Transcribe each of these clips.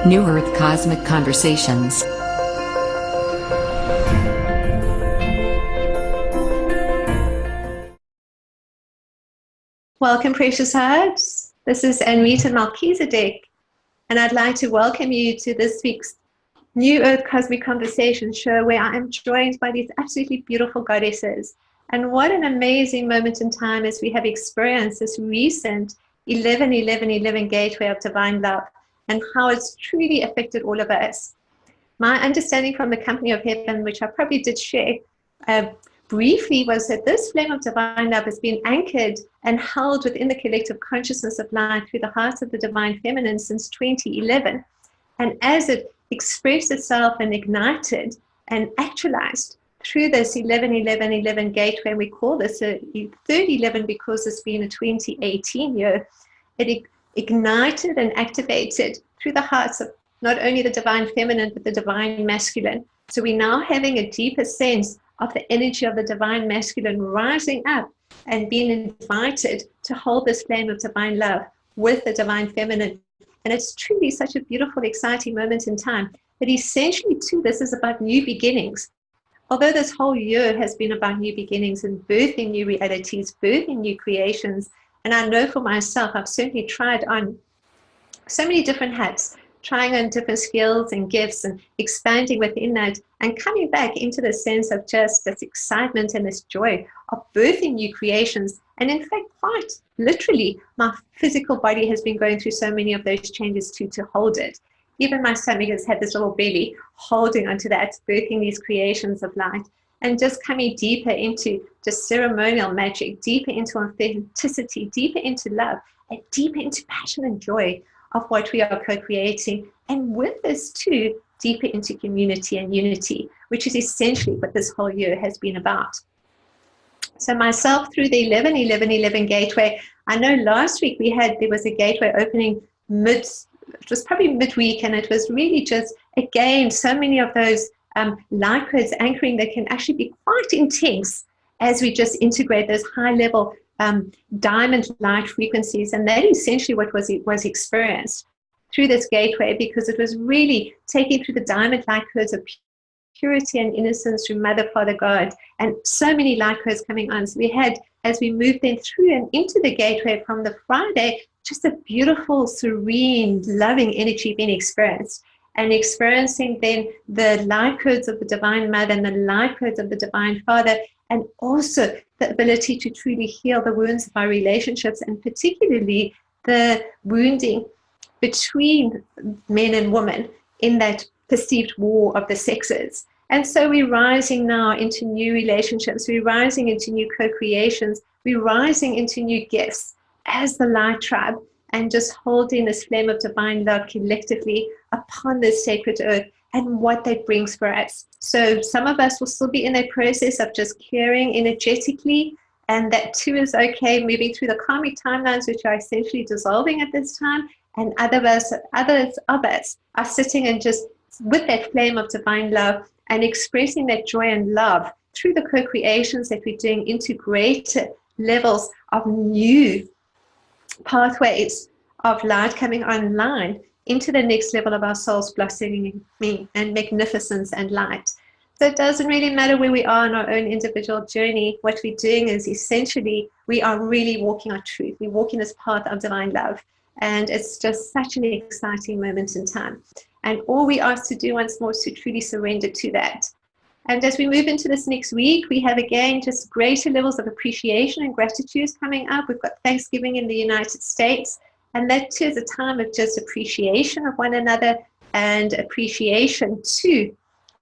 New Earth Cosmic Conversations. Welcome, precious hearts. This is Anrita Melchizedek, and I'd like to welcome you to this week's New Earth Cosmic Conversation show, where I am joined by these absolutely beautiful goddesses. And what an amazing moment in time as we have experienced this recent 11-11-11 gateway of divine love and how it's truly affected all of us. My understanding from the Company of Heaven, which I probably did share briefly, was that this flame of divine love has been anchored and held within the collective consciousness of light through the hearts of the divine feminine since 2011. And as it expressed itself and ignited and actualized through this 11-11-11 gateway, we call this a third 11 because it's been a 2018 year, it ignited and activated through the hearts of not only the divine feminine, but the divine masculine. So we're now having a deeper sense of the energy of the divine masculine rising up and being invited to hold this flame of divine love with the divine feminine. And it's truly such a beautiful, exciting moment in time. But essentially, too, this is about new beginnings. Although this whole year has been about new beginnings and birthing new realities, birthing new creations, and I know for myself, I've certainly tried on so many different hats, trying on different skills and gifts and expanding within that and coming back into the sense of just this excitement and this joy of birthing new creations. And in fact, quite literally, my physical body has been going through so many of those changes too, to hold it. Even my stomach has had this little belly holding onto that, birthing these creations of light, and just coming deeper into just ceremonial magic, deeper into authenticity, deeper into love, and deeper into passion and joy of what we are co-creating. And with this too, deeper into community and unity, which is essentially what this whole year has been about. So myself, through the 11-11-11 gateway, I know last week there was a gateway opening it was probably midweek, and it was really just, again, so many of those light codes anchoring that can actually be quite intense as we just integrate those high level diamond light frequencies. And that essentially what was experienced through this gateway, because it was really taking through the diamond light codes of purity and innocence through Mother, Father, God, and so many light codes coming on. So we had, as we moved then through and into the gateway from the Friday, just a beautiful, serene, loving energy being experienced, and experiencing then the light codes of the Divine Mother and the light codes of the Divine Father, and also the ability to truly heal the wounds of our relationships, and particularly the wounding between men and women in that perceived war of the sexes. And so we're rising now into new relationships, we're rising into new co-creations, we're rising into new gifts as the light tribe, and just holding this flame of divine love collectively upon this sacred earth and what that brings for us. So some of us will still be in a process of just clearing energetically, and that too is okay, moving through the karmic timelines, which are essentially dissolving at this time. And others of us are sitting and just with that flame of divine love and expressing that joy and love through the co-creations that we're doing into greater levels of new pathways of light coming online into the next level of our souls blossoming and magnificence and light. So it doesn't really matter where we are on our own individual journey. What we're doing is essentially we are really walking our truth. We're walking this path of divine love. And it's just such an exciting moment in time. And all we ask to do once more is to truly surrender to that. And as we move into this next week, we have again just greater levels of appreciation and gratitude coming up. We've got Thanksgiving in the United States, and that too is a time of just appreciation of one another and appreciation too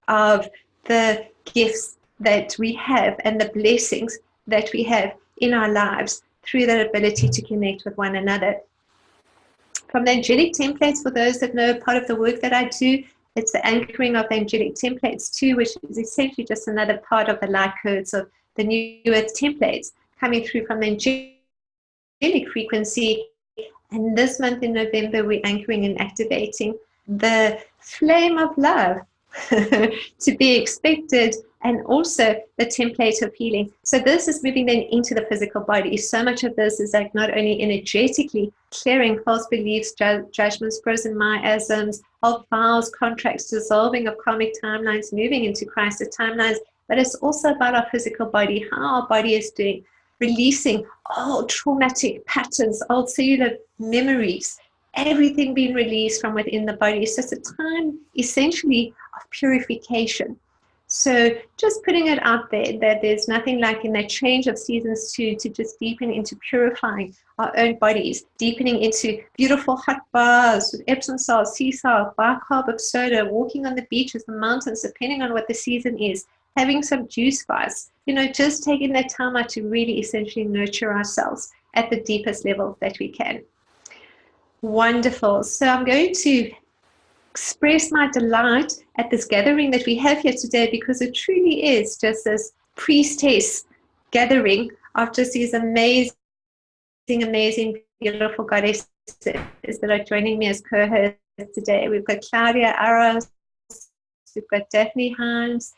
of the gifts that we have and the blessings that we have in our lives through that ability to connect with one another. From the angelic templates, for those that know part of the work that I do, it's the anchoring of the angelic templates too, which is essentially just another part of the light codes of the New Earth templates coming through from the angelic frequency. And this month in November, we're anchoring and activating the flame of love to be expected, and also the template of healing. So this is moving then into the physical body. So much of this is like not only energetically clearing false beliefs, judgments, frozen miasms, old files, contracts dissolving, of karmic timelines moving into crisis timelines, but it's also about our physical body, how our body is doing, releasing old traumatic patterns, old cellular memories, everything being released from within the body. So it's a time essentially of purification. So just putting it out there that there's nothing like in that change of seasons to just deepen into purifying our own bodies, deepening into beautiful hot baths with Epsom salt, sea salt, bicarb soda, walking on the beaches, the mountains, depending on what the season is, having some juice bars, just taking that time out to really essentially nurture ourselves at the deepest level that we can. Wonderful. So I'm going to express my delight at this gathering that we have here today, because it truly is just this priestess gathering of just these amazing, beautiful goddesses that are joining me as co-hosts today. We've got Claudia Aros, we've got Daphne Himes,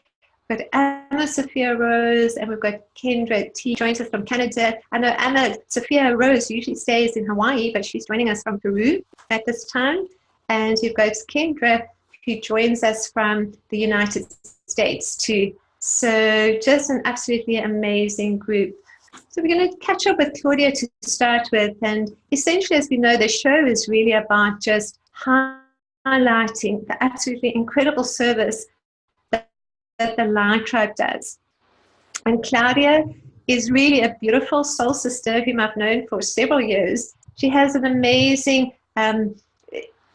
we've got Anna Sophia Rose, and we've got Kendra T joins us from Canada. I know Anna Sophia Rose usually stays in Hawaii, but she's joining us from Peru at this time. And you've got Kendra, who joins us from the United States too. So just an absolutely amazing group. So we're going to catch up with Claudia to start with. And essentially, as we know, the show is really about just highlighting the absolutely incredible service that the Light Tribe does. And Claudia is really a beautiful soul sister whom I've known for several years. She has an amazing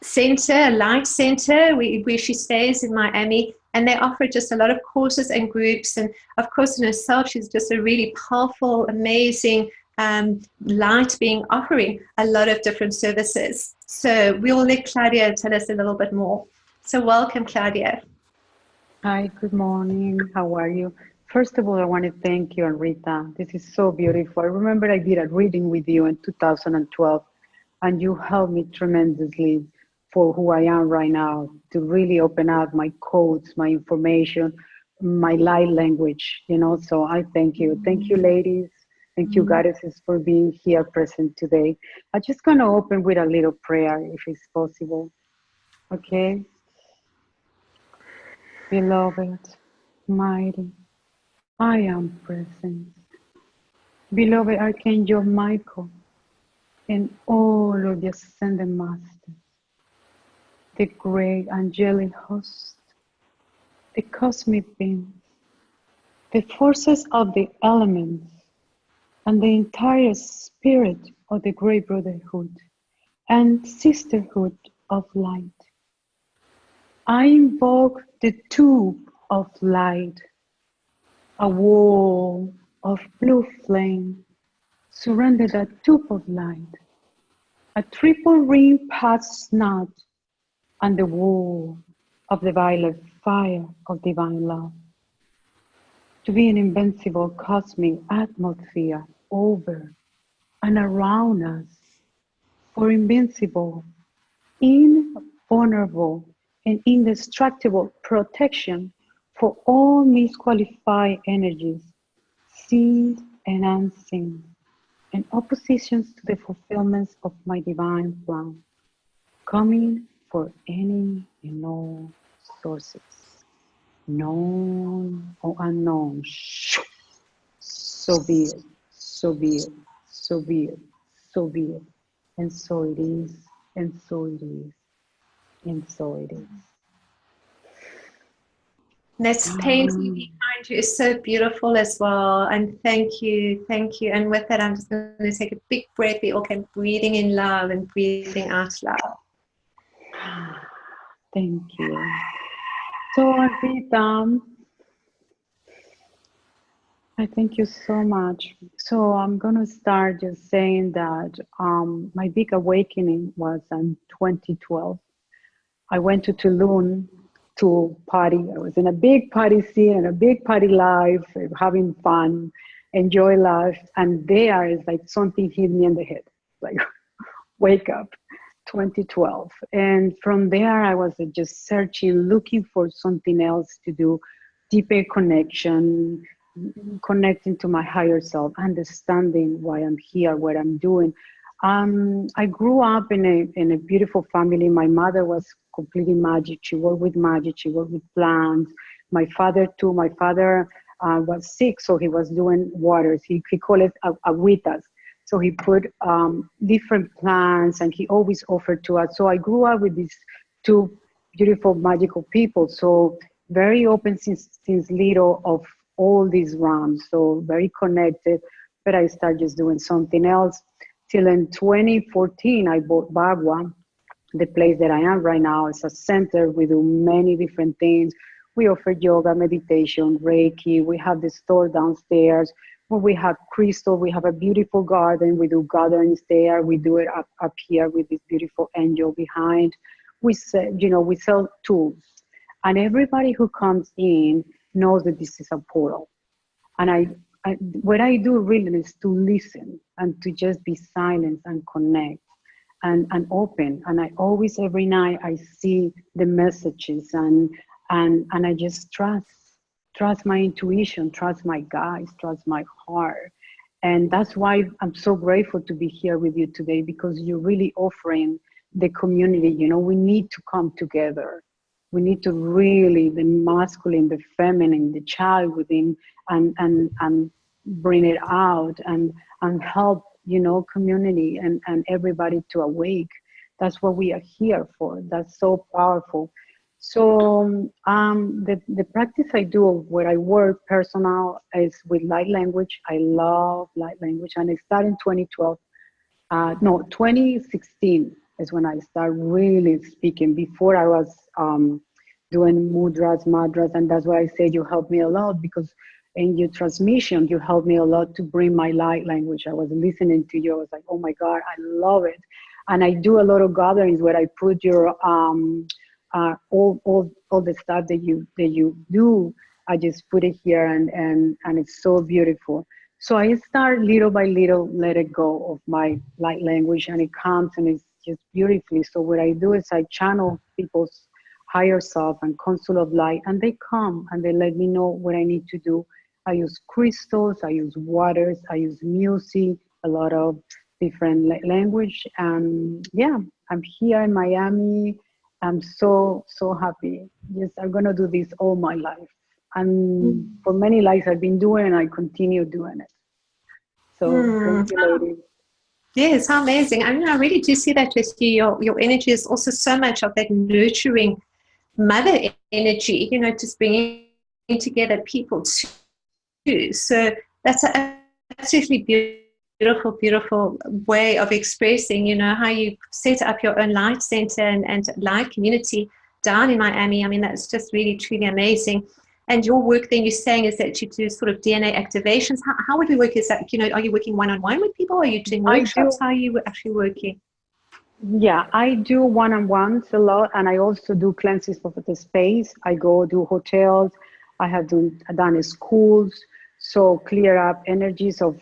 center, a light center, where she stays in Miami, and they offer just a lot of courses and groups. And of course, in herself, she's just a really powerful, amazing light being, offering a lot of different services. So we'll let Claudia tell us a little bit more. So welcome, Claudia. Hi, good morning. How are you? First of all, I want to thank you, Rita. This is so beautiful. I remember I did a reading with you in 2012, and you helped me tremendously for who I am right now, to really open up my codes, my information, my light language, so I thank you. Thank you, ladies. Thank you, goddesses, for being here present today. I'm just going to open with a little prayer, if it's possible. Okay? Beloved, mighty, I am present. Beloved Archangel Michael, and all of the ascended masters, the great angelic host, the cosmic beings, the forces of the elements, and the entire spirit of the great brotherhood and sisterhood of light. I invoke the tube of light, a wall of blue flame. Surrender that tube of light, a triple ring pass knot, and the wall of the violet fire of divine love, to be an invincible cosmic atmosphere over and around us, for invincible, invulnerable, and indestructible protection for all misqualified energies, seen and unseen, and oppositions to the fulfillments of my divine plan, coming for any and all sources, known or unknown. So be it, so be it, so be it, so be it. And so it is, and so it is, and so it is. This painting behind you is so beautiful as well. And thank you, thank you. And with that, I'm just going to take a big breath. We all can breathing in love and breathing out love. Thank you. So, Rita, I thank you so much. So I'm going to start just saying that my big awakening was in 2012. I went to Tulum to party. I was in a big party scene and a big party life, having fun, enjoy life. And there is like something hit me in the head, like wake up. 2012, and from there I was just searching, looking for something else to do, deeper connection, connecting to my higher self, understanding why I'm here, what I'm doing. I grew up in a beautiful family. My mother was completely magic. She worked with magic. She worked with plants. My father too. My father was sick, so he was doing waters. He called it agüitas. So he put different plants, and he always offered to us. So I grew up with these two beautiful, magical people. So very open since little of all these realms. So very connected. But I started just doing something else. Till in 2014, I bought Bagua, the place that I am right now. It's a center. We do many different things. We offer yoga, meditation, Reiki. We have the store downstairs. Where we have crystal. We have a beautiful garden. We do gatherings there. We do it up here with this beautiful angel behind. We sell tools, and everybody who comes in knows that this is a portal. And what I do really is to listen and to just be silent and connect and open. And I always, every night, I see the messages and I just trust my intuition, trust my guides, trust my heart. And that's why I'm so grateful to be here with you today, because you're really offering the community, we need to come together. We need to really, the masculine, the feminine, the child within, and bring it out and help, community and everybody to awake. That's what we are here for. That's so powerful. So the practice I do, where I work personal, is with light language. I love light language, and I started in 2012. 2016 is when I started really speaking. Before I was doing mudras, madras, and that's why I said you helped me a lot, because in your transmission, you helped me a lot to bring my light language. I was listening to you. I was like, oh my God, I love it. And I do a lot of gatherings where I put your all the stuff that you do. I just put it here, and it's so beautiful. So I start little by little, let it go of my light language, and it comes and it's just beautifully. So what I do is I channel people's higher self and council of light, and they come and they let me know what I need to do. I use crystals, I use waters, I use music, a lot of different language. And yeah, I'm here in Miami. I'm so happy. Yes, I'm gonna do this all my life. And for many lives I've been doing, and I continue doing it. So thank you, ladies. Yes, how amazing. I mean, I really do see that with you. Your energy is also so much of that nurturing mother energy, just bringing together people too. So that's an absolutely beautiful way of expressing, how you set up your own light center and light community down in Miami. I mean, that's just really, truly amazing. And your work then, you're saying, is that you do sort of DNA activations. How would we work? Is that, are you working one-on-one with people? Are you doing workshops? How are you actually working? Yeah, I do one-on-ones a lot, and I also do cleanses of the space. I go do hotels. I have done schools, so clear up energies of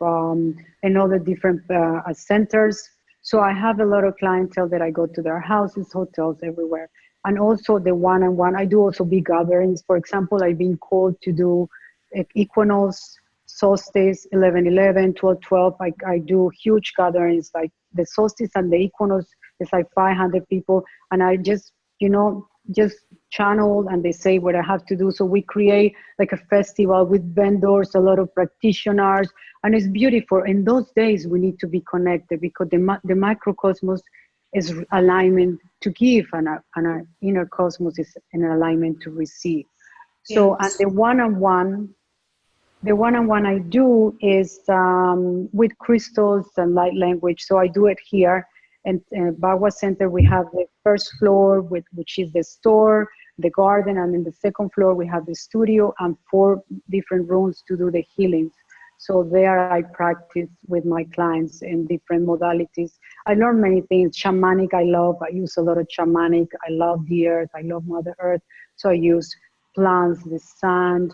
and other different centers. So I have a lot of clientele that I go to their houses, hotels, everywhere. And also the one-on-one, I do also big gatherings. For example, I've been called to do equinox, solstice, 11/11, 12/12. I do huge gatherings, like the solstice and the equinox. It's like 500 people, and I just channel, and they say what I have to do. So we create like a festival with vendors, a lot of practitioners, and it's beautiful. In those days, we need to be connected, because the microcosmos is alignment to give, and our inner cosmos is in alignment to receive. So, yes. And the one-on-one I do is with crystals and light language. So I do it here in Bagua Center. We have the first floor, which is the store, the garden, and in the second floor we have the studio and 4 different rooms to do the healings. So there I practice with my clients in different modalities. I learn many things. Shamanic, I love. I use a lot of shamanic. I love the earth. I love Mother Earth. So I use plants, the sand.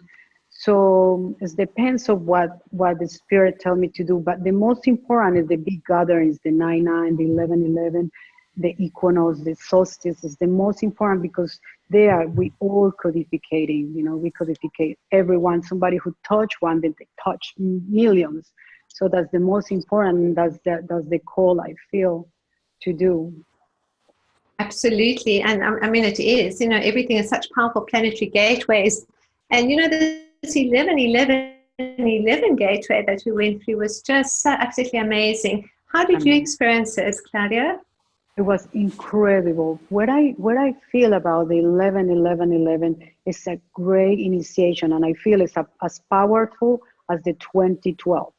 So it depends on what the spirit tell me to do. But the most important is the big gatherings, the 9/9, the 11/11, the equinox, the solstice is the most important, because there we all codificating, we codificate everyone. Somebody who touch one, then they touch millions. So that's the most important. That's the call I feel to do. Absolutely. And I mean, it is, everything is such powerful planetary gateways. And, this 11-11-11 gateway that we went through was just so absolutely amazing. How did you experience it, Claudia? It was incredible. What I feel about the 11-11-11 is a great initiation, and I feel it's as powerful as the 2012.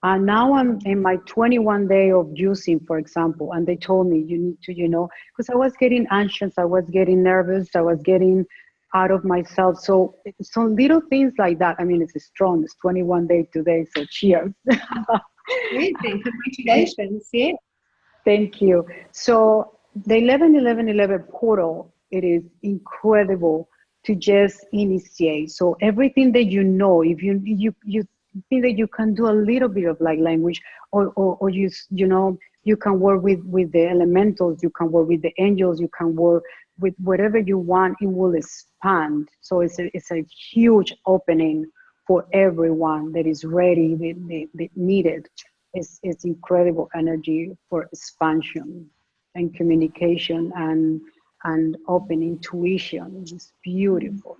And now I'm in my 21 day of using, for example, and they told me you need to, because I was getting anxious, I was getting nervous, I was getting out of myself. So some little things like that. I mean, it's strong. It's 21 days today, so cheers. Amazing. Congratulations. Yeah. Thank you. So the 11-11-11 portal, it is incredible to just initiate. So everything that if you think that you can do a little bit of like language, or you can work with the elementals, you can work with the angels, you can work with whatever you want, it will expand. So it's a huge opening for everyone that is ready, that needed. It's incredible energy for expansion and communication and open intuition. It's beautiful.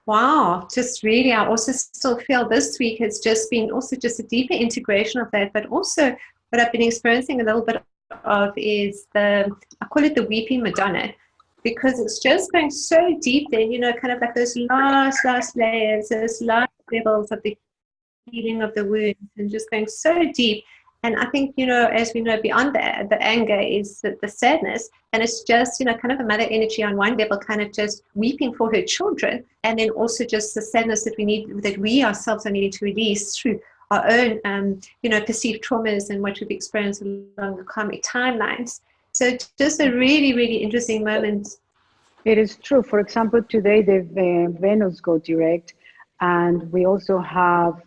Wow, just really, I also still feel this week has just been also just a deeper integration of that, but also what I've been experiencing a little bit of is I call it the weeping Madonna, because it's just going so deep there, kind of like those last layers, those last levels of the healing of the wounds, and just going so deep. And I think, as we know, beyond that, the anger is the sadness. And it's just, kind of a mother energy on one level, kind of just weeping for her children. And then also just the sadness that we ourselves are needing to release through our own, perceived traumas and what we've experienced along the karmic timelines. So just a really, really interesting moment. It is true. For example, today the Venus go direct. And we also have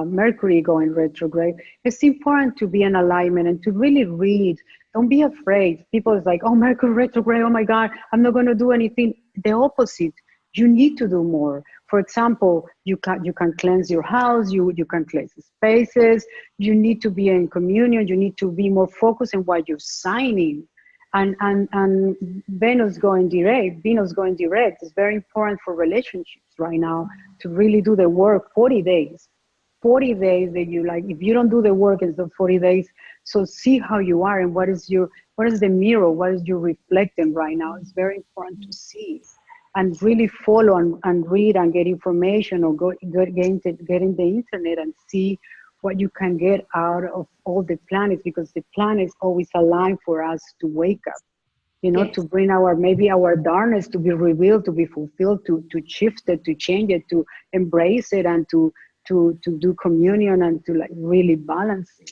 Mercury going retrograde. It's important to be in alignment and to really read. Don't be afraid. People is like, oh, Mercury retrograde, oh my God, I'm not going to do anything. The opposite. You need to do more. For example, you can cleanse your house, you can cleanse spaces, you need to be in communion, you need to be more focused on what you're signing. And Venus going direct is very important for relationships right now, to really do the work. 40 days that you like, if you don't do the work in the 40 days, so see how you are and what is the mirror, what is you reflecting right now. It's very important to see and really follow and read and get information, or get in the internet and see what you can get out of all the planets, because the planets always align for us to wake up, yes. To bring our darkness to be revealed, to be fulfilled, to shift it, to change it, to embrace it, and to do communion and to like really balance it.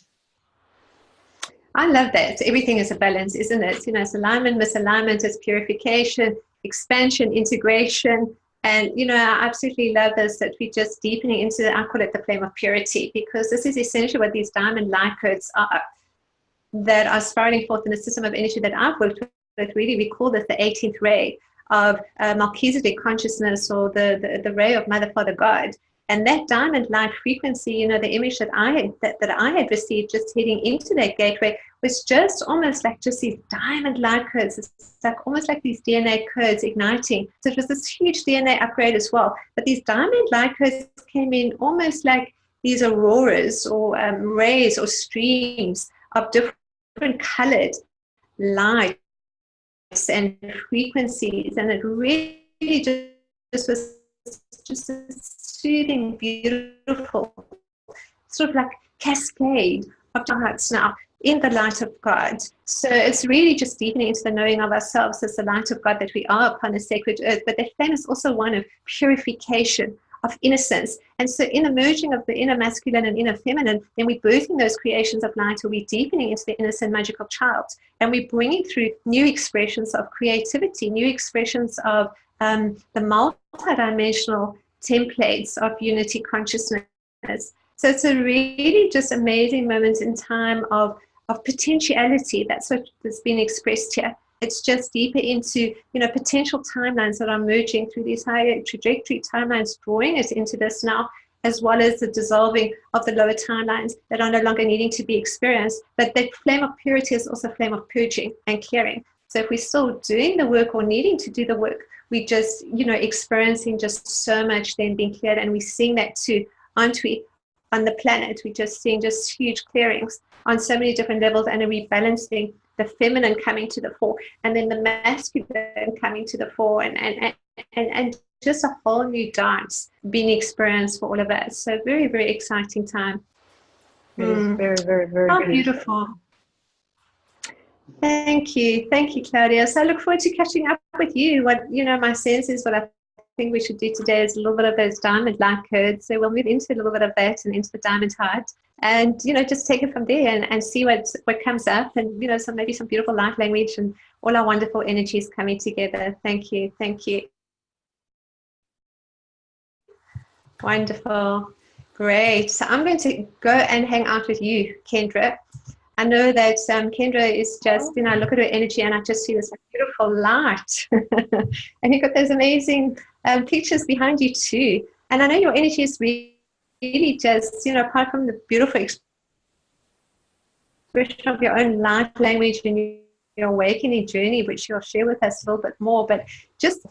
I love that. Everything is a balance, isn't it? It's alignment, misalignment, it's purification, expansion, integration. And, I absolutely love this, that we're just deepening into, I call it the flame of purity, because this is essentially what these diamond light codes are, that are spiraling forth in a system of energy that I've worked with. Really, we call this the 18th ray of Melchizedek consciousness, or the ray of Mother, Father, God. And that diamond light frequency, the image that I had received just heading into that gateway was just almost like just these diamond light codes. It's like almost like these DNA codes igniting. So it was this huge DNA upgrade as well. But these diamond light codes came in almost like these auroras, or rays or streams of different colored lights and frequencies. And it really just was just a soothing, beautiful, sort of like cascade of hearts now in the light of God. So it's really just deepening into the knowing of ourselves as the light of God that we are upon a sacred earth. But that flame is also one of purification, of innocence. And so in the merging of the inner masculine and inner feminine, then we're birthing those creations of light, or we're deepening into the innocent magical child. And we're bringing through new expressions of creativity, new expressions of the multidimensional templates of unity consciousness. So it's a really just amazing moment in time of potentiality. That's what has been expressed here. It's just deeper into, potential timelines that are merging through these higher trajectory timelines, drawing us into this now. as well as the dissolving of the lower timelines that are no longer needing to be experienced. But that flame of purity is also a flame of purging and clearing. So if we're still doing the work or needing to do the work, we just, experiencing just so much then being cleared. And we're seeing that too, aren't we? On the planet, we're just seeing just huge clearings on so many different levels, and a rebalancing, the feminine coming to the fore, and then the masculine coming to the fore, and just a whole new dance being experienced for all of us. So very, very exciting time. It is very, very, very How beautiful. Thank you, Claudia. So I look forward to catching up with you. What my sense is, what I think we should do today is a little bit of those diamond light codes. So we'll move into a little bit of that and into the diamond heart, and just take it from there and see what comes up, and maybe some beautiful light language and all our wonderful energies coming together. Thank you. Wonderful, great. So I'm going to go and hang out with you, Kendra. I know that Kendra is just, I look at her energy and I just see this beautiful light. And you've got those amazing pictures behind you too. And I know your energy is really just, apart from the beautiful expression of your own light language and your awakening journey, which you'll share with us a little bit more, but just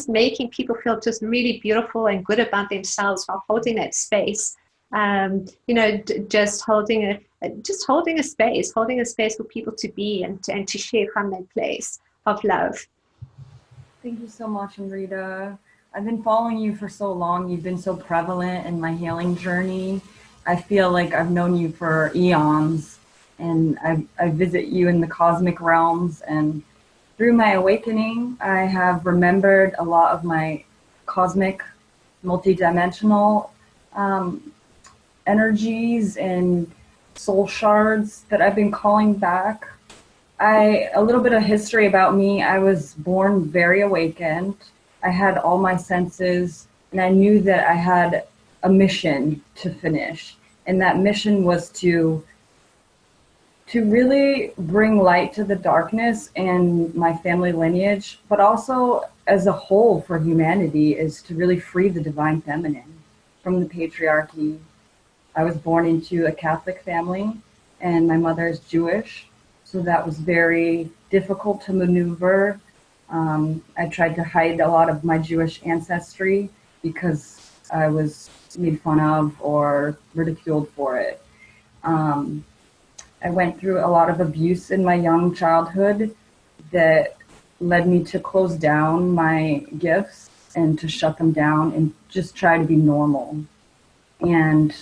making people feel just really beautiful and good about themselves while holding that space. Just holding a space for people to be and to share from that place of love. Thank you so much, Amrita. I've been following you for so long. You've been so prevalent in my healing journey. I feel like I've known you for eons, and I visit you in the cosmic realms, and through my awakening, I have remembered a lot of my cosmic, multidimensional energies and soul shards that I've been calling back. A little bit of history about me. I was born very awakened. I had all my senses, and I knew that I had a mission to finish. And that mission was to really bring light to the darkness and my family lineage, but also as a whole for humanity, is to really free the divine feminine from the patriarchy. I was born into a Catholic family, and my mother is Jewish, so that was very difficult to maneuver. I tried to hide a lot of my Jewish ancestry because I was made fun of or ridiculed for it. I went through a lot of abuse in my young childhood that led me to close down my gifts and to shut them down and just try to be normal. And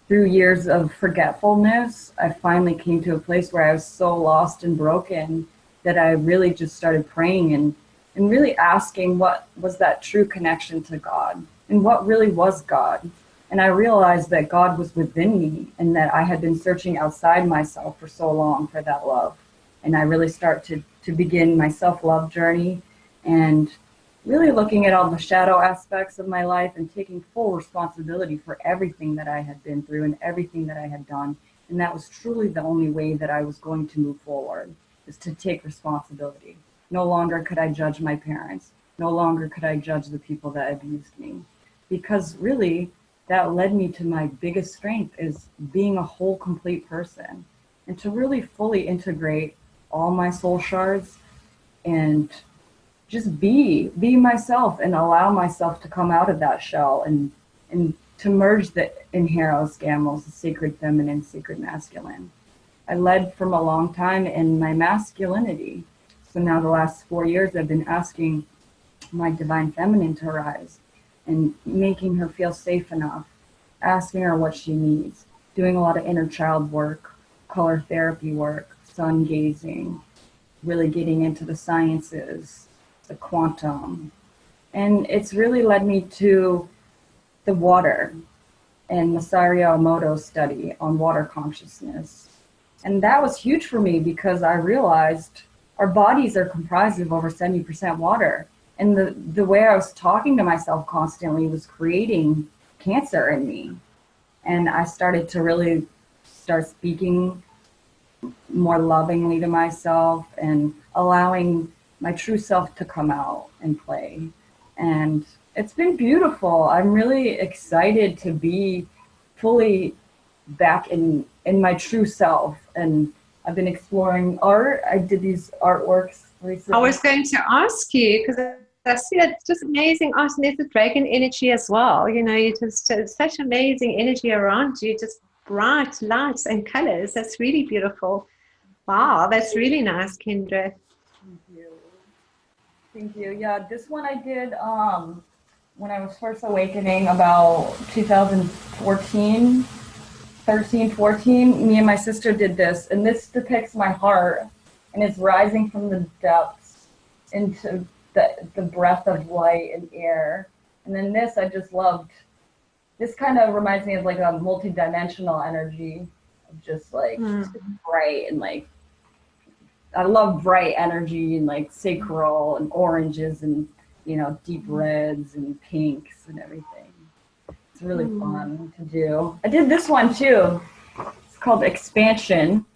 through years of forgetfulness, I finally came to a place where I was so lost and broken that I really just started praying and really asking what was that true connection to God and what really was God. And I realized that God was within me and that I had been searching outside myself for so long for that love. And I really started to begin my self-love journey and really looking at all the shadow aspects of my life and taking full responsibility for everything that I had been through and everything that I had done. And that was truly the only way that I was going to move forward, is to take responsibility. No longer could I judge my parents. No longer could I judge the people that abused me. Because really, that led me to my biggest strength, is being a whole, complete person. And to really fully integrate all my soul shards and just be myself and allow myself to come out of that shell and to merge the Inheros Gamos, the sacred feminine, sacred masculine. I led from a long time in my masculinity. So now the last 4 years I've been asking my divine feminine to rise and making her feel safe enough, asking her what she needs, doing a lot of inner child work, color therapy work, sun gazing, really getting into the sciences, the quantum. And it's really led me to the water and Masaru Emoto's study on water consciousness. And that was huge for me because I realized our bodies are comprised of over 70% water. And the way I was talking to myself constantly was creating cancer in me. And I started to really start speaking more lovingly to myself and allowing my true self to come out and play. And It's been beautiful. I'm really excited to be fully back in my true self, and I've been exploring art. I did these artworks recently. I was going to ask you because I see that it's just amazing art, and there's the dragon energy as well. You know, you just such amazing energy around you, just bright lights and colors. That's really beautiful. Wow, that's really nice, Kendra. Thank you. Thank you. Yeah, this one I did when I was first awakening about 2014, 13, 14. Me and my sister did this, and this depicts my heart, and it's rising from the depths into the breath of light and air. And then this I just loved. This kind of reminds me of like a multi-dimensional energy of just like bright and like, I love bright energy and like sacral and oranges and, you know, deep reds and pinks and everything. It's really fun to do. I did this one too. It's called Expansion.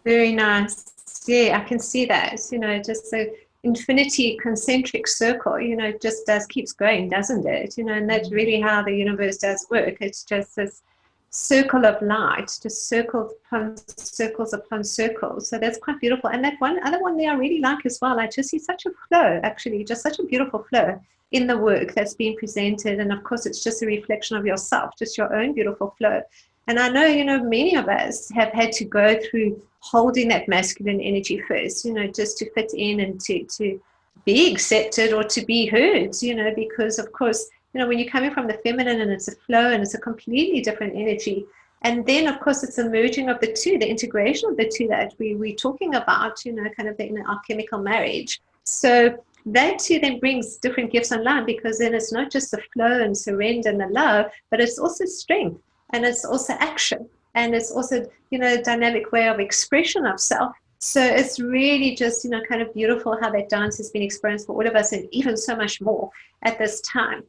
Very nice. Yeah, I can see that. You know, just the infinity concentric circle, you know, just keeps going, doesn't it? You know, and that's really how the universe does work. It's just this circle of light, just circles upon circles upon circles. So that's quite beautiful. And that one other one there I really like as well. I just see such a flow, actually, just such a beautiful flow in the work that's being presented. And of course, it's just a reflection of yourself, just your own beautiful flow. And I know, you know, many of us have had to go through holding that masculine energy first, you know, just to fit in and to be accepted or to be heard, you know, because of course, you know, when you're coming from the feminine and it's a flow and it's a completely different energy. And then, of course, it's the merging of the two, the integration of the two that we're talking about, you know, kind of the alchemical marriage. So that too then brings different gifts online, because then it's not just the flow and surrender and the love, but it's also strength and it's also action. And it's also, you know, a dynamic way of expression of self. So it's really just, you know, kind of beautiful how that dance has been experienced for all of us, and even so much more at this time.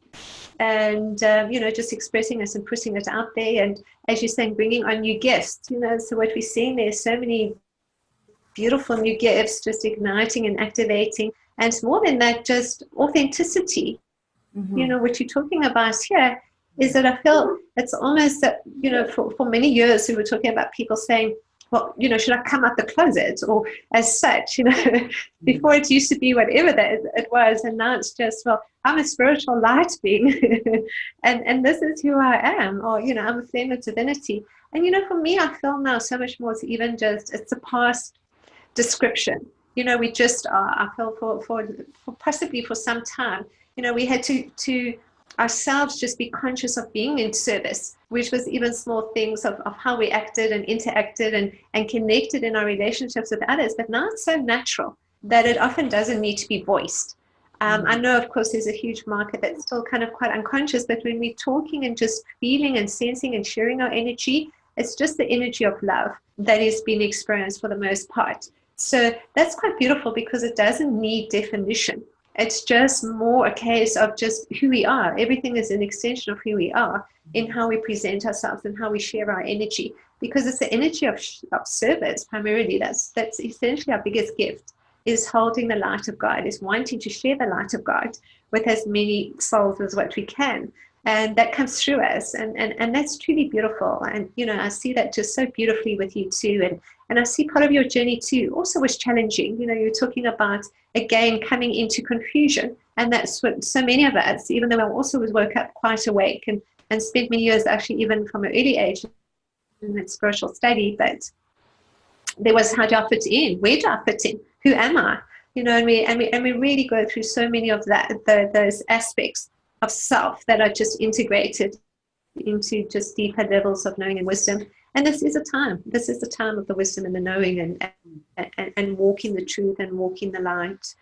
And, you know, just expressing us and putting it out there. And as you're saying, bringing on new gifts, you know, so what we're seeing there, so many beautiful new gifts, just igniting and activating. And more than that, just authenticity, you know, what you're talking about here is that I feel it's almost that, you know, for many years we were talking about people saying, well, you know, should I come out the closet or as such, you know, before it used to be whatever that it was. And now it's just, well, I'm a spiritual light being and this is who I am, or, you know, I'm a flame of divinity. And, you know, for me, I feel now so much more, it's even just, it's a past description. You know, we just are, I feel for possibly for some time, you know, we had to ourselves just be conscious of being in service, which was even small things of how we acted and interacted and connected in our relationships with others. But now it's so natural that it often doesn't need to be voiced. I know, of course, there's a huge market that's still kind of quite unconscious, but when we're talking and just feeling and sensing and sharing our energy, it's just the energy of love that is being experienced for the most part. So that's quite beautiful because it doesn't need definition. It's just more a case of just who we are. Everything is an extension of who we are in how we present ourselves and how we share our energy, because it's the energy of service primarily. That's essentially our biggest gift, is holding the light of God, is wanting to share the light of God with as many souls as what we can. And that comes through us. And that's truly beautiful. And, you know, I see that just so beautifully with you too. And I see part of your journey too also was challenging. You know, you're talking about, again, coming into confusion. And that's what so many of us, even though I also was woke up quite awake and spent many years actually even from an early age in that spiritual study, but there was, how do I fit in? Where do I fit in? Who am I? You know, and we really go through so many of those aspects of self that are just integrated into just deeper levels of knowing and wisdom. And this is the time of the wisdom and the knowing and walking the truth and walking the light.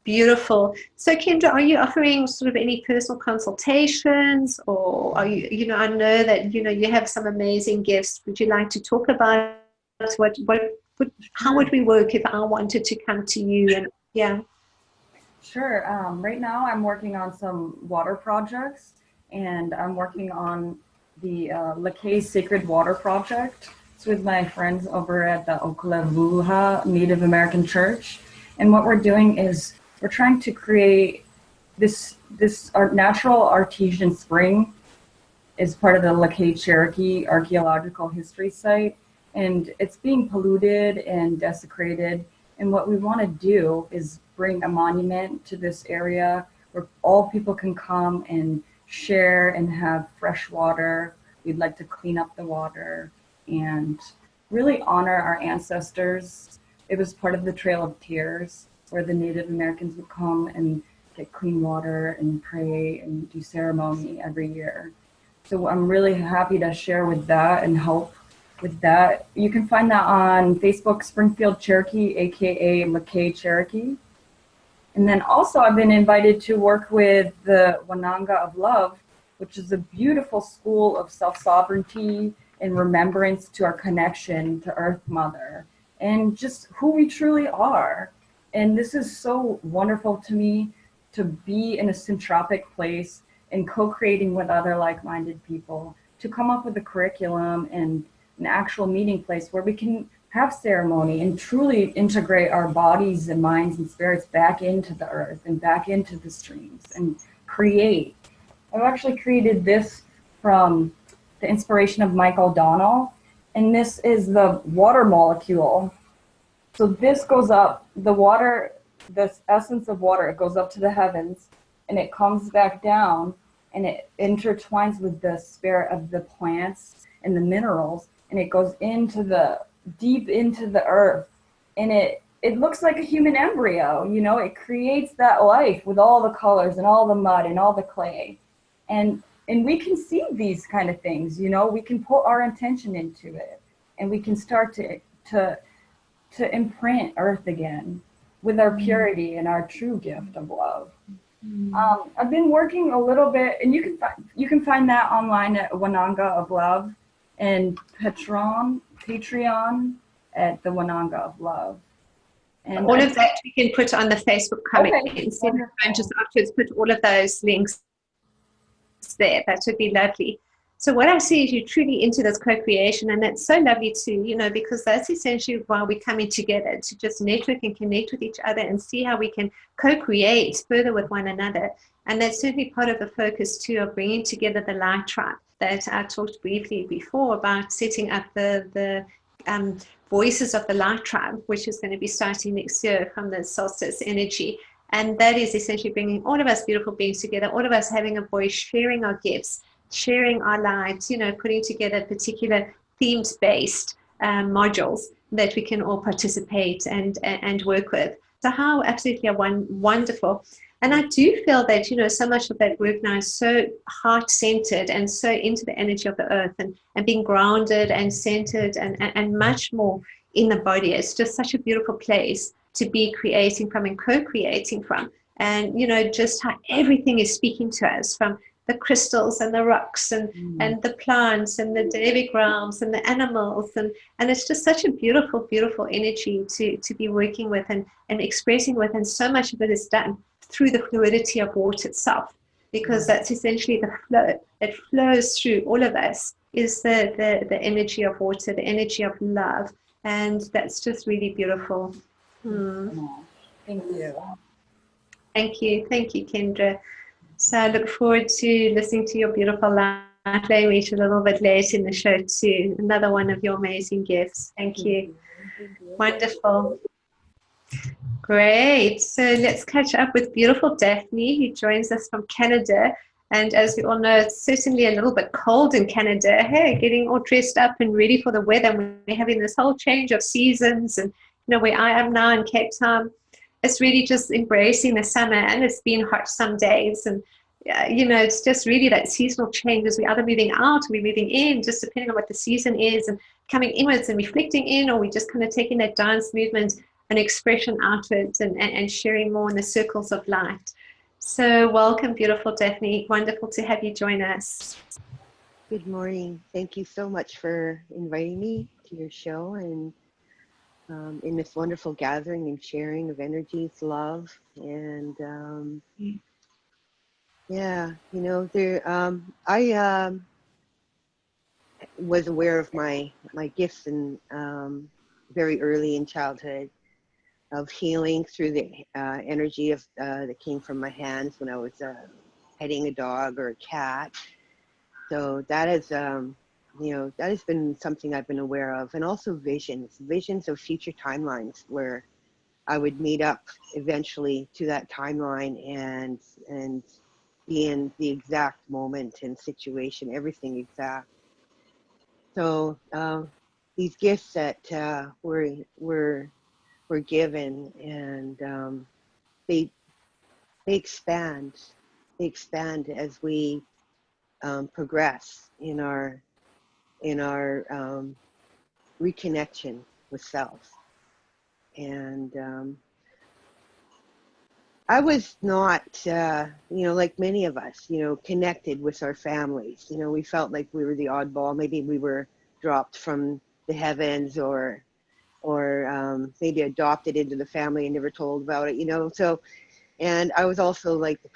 Beautiful. So Kendra, are you offering sort of any personal consultations, or are you, you know, I know that, you know, you have some amazing gifts. Would you like to talk about how would we work if I wanted to come to you? And yeah. Sure. Right now I'm working on some water projects, and I'm working on the Lakay Sacred Water Project. It's with my friends over at the Okalavuha Native American Church. And what we're doing is we're trying to create this our natural artesian spring is part of the Lac Cherokee Archaeological History Site, and it's being polluted and desecrated. And what we want to do is bring a monument to this area where all people can come and share and have fresh water. We'd like to clean up the water and really honor our ancestors. It was part of the Trail of Tears, where the Native Americans would come and get clean water and pray and do ceremony every year. So I'm really happy to share with that and help with that. You can find that on Facebook, Springfield Cherokee, AKA Lac Cherokee. And then also I've been invited to work with the Wananga of Love, which is a beautiful school of self-sovereignty and remembrance to our connection to Earth Mother and just who we truly are. And this is so wonderful to me to be in a syntropic place and co-creating with other like-minded people, to come up with a curriculum and an actual meeting place where we can have ceremony and truly integrate our bodies and minds and spirits back into the earth and back into the streams and create. I've actually created this from the inspiration of Mike O'Donnell, and this is the water molecule. So this goes up, the water, this essence of water, it goes up to the heavens and it comes back down and it intertwines with the spirit of the plants and the minerals, and it goes into the deep into the earth, and it looks like a human embryo, you know. It creates that life with all the colors and all the mud and all the clay, and we can see these kind of things, you know. We can put our intention into it and we can start to imprint earth again with our purity and our true gift of love. I've been working a little bit, and you can find that online at Wananga of Love, and Patreon at the Wananga of Love. And all of that we can put on the Facebook comments. Okay, And just afterwards put all of those links there. That would be lovely. So what I see is you're truly into this co-creation, and that's so lovely too, you know, because that's essentially why we're coming together, to just network and connect with each other and see how we can co-create further with one another. And that's certainly part of the focus too of bringing together the Light Tribe that I talked briefly before about, setting up the Voices of the Light Tribe, which is going to be starting next year from the solstice energy. And that is essentially bringing all of us beautiful beings together, all of us having a voice, sharing our gifts, sharing our lives, you know, putting together particular themes-based modules that we can all participate and work with. So how absolutely wonderful. And I do feel that, you know, so much of that work now is so heart-centered and so into the energy of the earth and being grounded and centered and much more in the body. It's just such a beautiful place to be creating from and co-creating from. And, you know, just how everything is speaking to us, from the crystals and the rocks and the plants and the deific realms and the animals. And it's just such a beautiful, beautiful energy to be working with and expressing with. And so much of it is done through the fluidity of water itself, because that's essentially the flow that flows through all of us, is the energy of water, the energy of love. And that's just really beautiful. Thank you. Thank you, Kendra. So I look forward to listening to your beautiful light language a little bit later in the show too. Another one of your amazing gifts. Thank you. Wonderful. Great. So let's catch up with beautiful Daphne, who joins us from Canada. And as we all know, it's certainly a little bit cold in Canada. Hey, getting all dressed up and ready for the weather. We're having this whole change of seasons. And, you know, where I am now in Cape Town, it's really just embracing the summer, and it's been hot some days. And, you know, it's just really that seasonal change as we're either moving out or we're moving in, just depending on what the season is, and coming inwards and reflecting in, or we're just kind of taking that dance movement and expression outwards and sharing more in the circles of light. So welcome, beautiful Daphne. Wonderful to have you join us. Good morning. Thank you so much for inviting me to your show and in this wonderful gathering and sharing of energies, love, and yeah, you know, there. I was aware of my gifts and very early in childhood, of healing through the energy of that came from my hands when I was petting a dog or a cat. So that is, that has been something I've been aware of, and also visions of future timelines where I would meet up eventually to that timeline and be in the exact moment and situation, everything exact. So these gifts that were given, and they expand. They expand as we progress in our reconnection with self. And I was not, like many of us, connected with our families. We felt like we were the oddball. Maybe we were dropped from the heavens, or maybe adopted into the family and never told about it. So, and I was also like the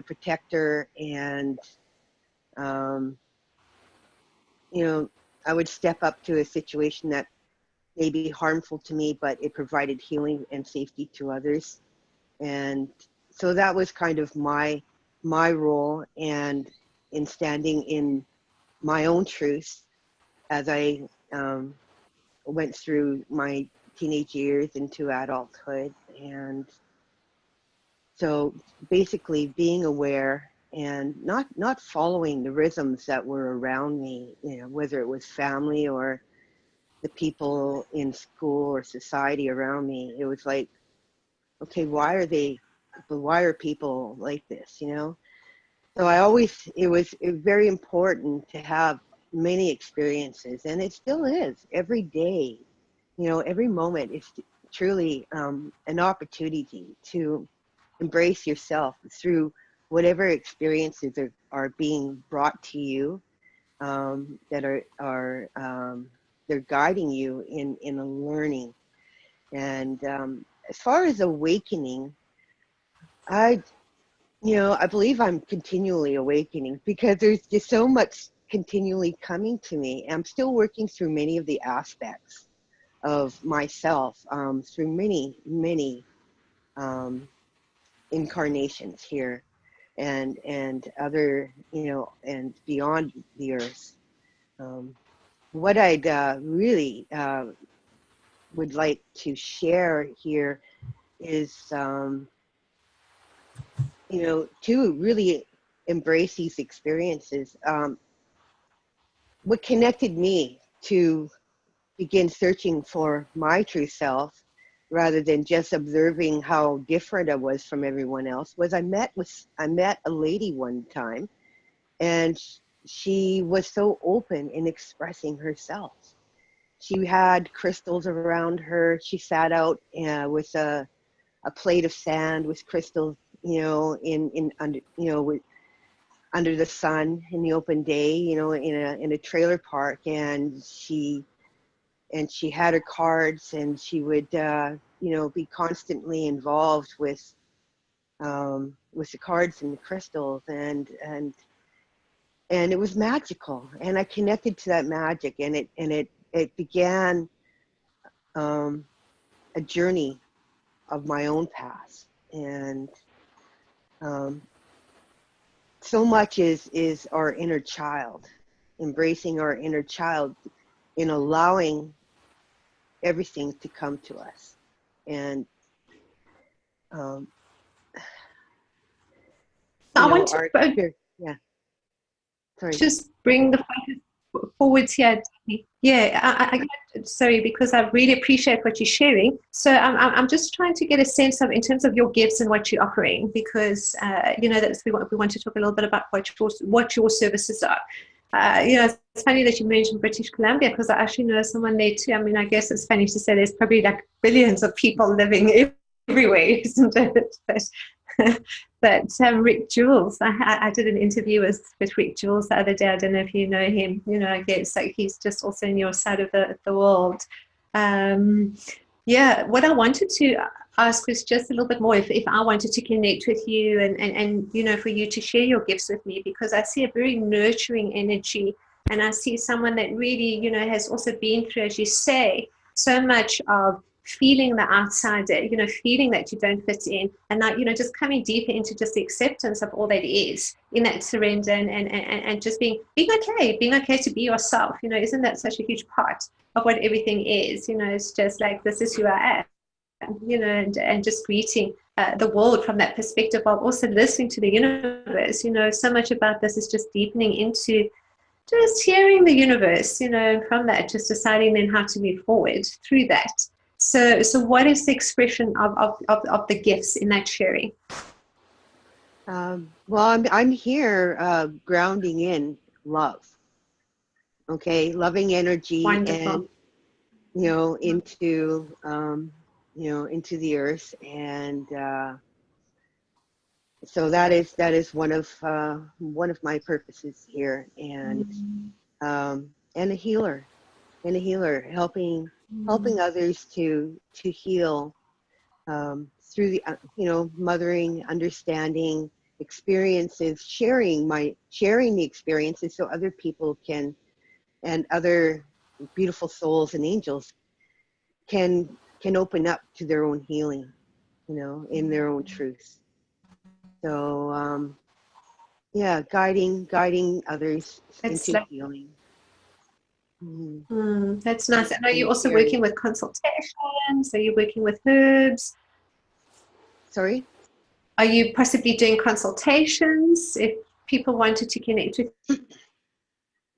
protector, and I would step up to a situation that may be harmful to me, but it provided healing and safety to others. And so that was kind of my role, and in standing in my own truth as I went through my teenage years into adulthood. And so basically being aware and not following the rhythms that were around me, whether it was family or the people in school or society around me. It was like, okay, why are people like this, So it was very important to have many experiences, and it still is every day, every moment is truly an opportunity to embrace yourself through whatever experiences are being brought to you, that are they're guiding you in a learning. And as far as awakening, I believe I'm continually awakening, because there's just so much continually coming to me. I'm still working through many of the aspects of myself, through many incarnations here and other, and beyond the earth. What I'd really would like to share here is, to really embrace these experiences. What connected me to begin searching for my true self, rather than just observing how different I was from everyone else, was I met a lady one time, and she was so open in expressing herself. She had crystals around her. She sat out with a plate of sand with crystals, under the sun in the open day, in a trailer park, and she had her cards, and she would be constantly involved with the cards and the crystals, and it was magical, and I connected to that magic, and it began a journey of my own past. And so much is our inner child, embracing our inner child in allowing everything to come to us. And I want to just bring the focus forwards here. Yeah, I sorry, because I really appreciate what you're sharing. So I'm just trying to get a sense of, in terms of your gifts and what you're offering, because that's we want to talk a little bit about what your services are. It's funny that you mentioned British Columbia, because I actually know someone there too. I mean, I guess it's funny to say there's probably like billions of people living everywhere, isn't it? But Rick Jules, I did an interview with Rick Jules the other day. I don't know if you know him. I guess like he's just also in your side of the world. What I wanted to ask was just a little bit more, if I wanted to connect with you and for you to share your gifts with me, because I see a very nurturing energy, and I see someone that really has also been through, as you say, so much of feeling the outsider, feeling that you don't fit in, and now, just coming deeper into just the acceptance of all that is in that surrender, and just being okay to be yourself. Isn't that such a huge part of what everything is? It's just like, this is who I am, and just greeting the world from that perspective of also listening to the universe. So much about this is just deepening into just hearing the universe, and from that, just deciding then how to move forward through that. So what is the expression of the gifts in that sharing? Well, I'm here grounding in love. Okay, loving energy. Wonderful. And into into the earth, and so that is one of my purposes here, and a healer, helping others to heal through the mothering, understanding experiences, sharing the experiences, so other people can, and other beautiful souls and angels can open up to their own healing, in their own truth. So guiding others into healing. That's nice. And are you also working with consultations? Are you working with herbs? Sorry? Are you possibly doing consultations if people wanted to connect with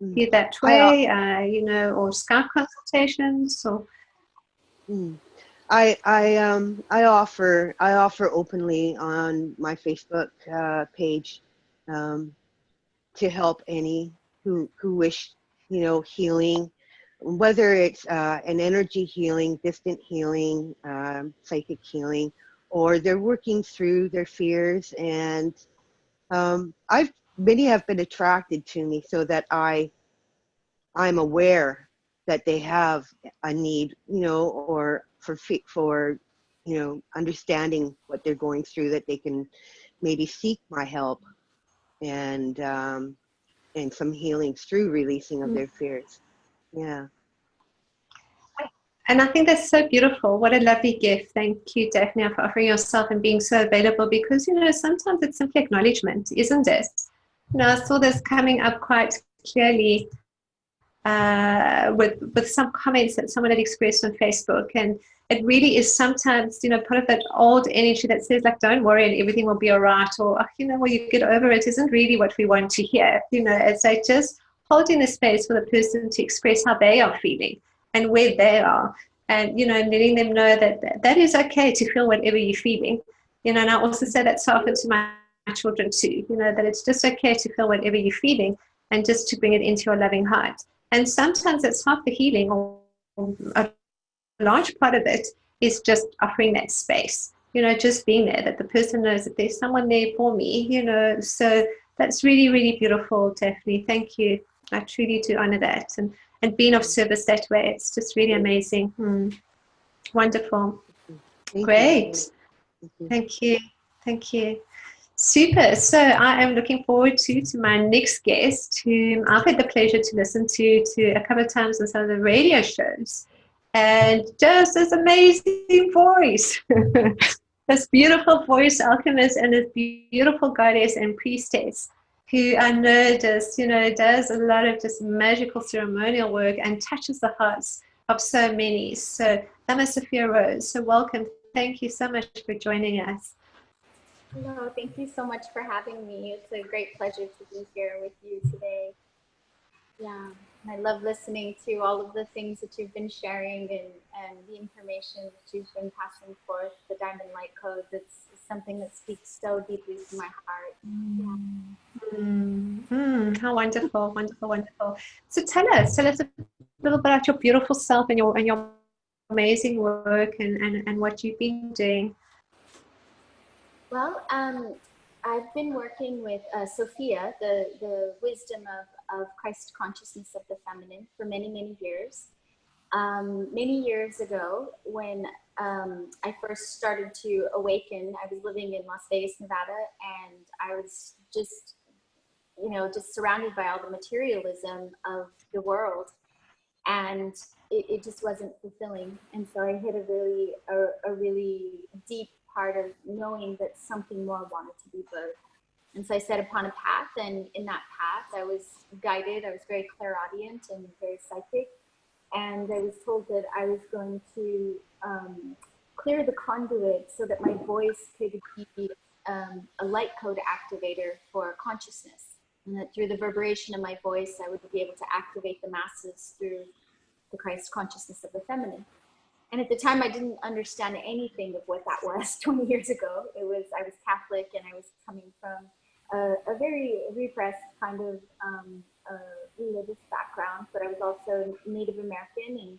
you that way, or Skype consultations, or? I offer openly on my Facebook page to help any who wish healing, whether it's an energy healing, distant healing, psychic healing, or they're working through their fears. And many have been attracted to me so that I'm aware that they have a need, or for understanding what they're going through, that they can maybe seek my help, and some healings through releasing of their fears. Yeah. And I think that's so beautiful. What a lovely gift. Thank you, Daphne, for offering yourself and being so available, because, sometimes it's simply acknowledgement, isn't it? I saw this coming up quite clearly with some comments that someone had expressed on Facebook. And it really is sometimes, part of that old energy that says, like, don't worry and everything will be all right, or, well, you get over it, isn't really what we want to hear. It's like just holding the space for the person to express how they are feeling and where they are, and letting them know that is okay to feel whatever you're feeling. And I also say that so often to my children too, that it's just okay to feel whatever you're feeling, and just to bring it into your loving heart. And sometimes it's half the healing, or a large part of it is just offering that space, just being there, that the person knows that there's someone there for me, so that's really, really beautiful, Daphne. Thank you. I truly do honor that, and being of service that way. It's just really amazing. Wonderful. Great. Thank you. Thank you. Super. So I am looking forward to my next guest, whom I've had the pleasure to listen to a couple of times on some of the radio shows, and just this amazing voice. This beautiful voice alchemist, and this beautiful goddess and priestess, who I know just, does a lot of just magical ceremonial work and touches the hearts of so many. So Lama Sophia Rose, so welcome. Thank you so much for joining us. Hello, thank you so much for having me. It's a great pleasure to be here with you today. Yeah, I love listening to all of the things that you've been sharing, and the information that you've been passing forth, the Diamond Light Codes. It's something that speaks so deeply to my heart. Yeah. How wonderful, wonderful, wonderful. So tell us a little bit about your beautiful self and your amazing work and what you've been doing. Well, I've been working with Sophia, the wisdom of Christ consciousness of the feminine, for many, many years. Many years ago, when I first started to awaken, I was living in Las Vegas, Nevada, and I was just surrounded by all the materialism of the world. And it just wasn't fulfilling. And so I hit a really deep part of knowing that something more wanted to be birthed. And so I set upon a path, and in that path I was guided. I was very clairaudient and very psychic. And I was told that I was going to clear the conduit so that my voice could be a light code activator for consciousness. And that through the reverberation of my voice, I would be able to activate the masses through the Christ consciousness of the feminine. And at the time, I didn't understand anything of what that was 20 years ago. I was Catholic, and I was coming from a very repressed kind of religious background, but I was also Native American,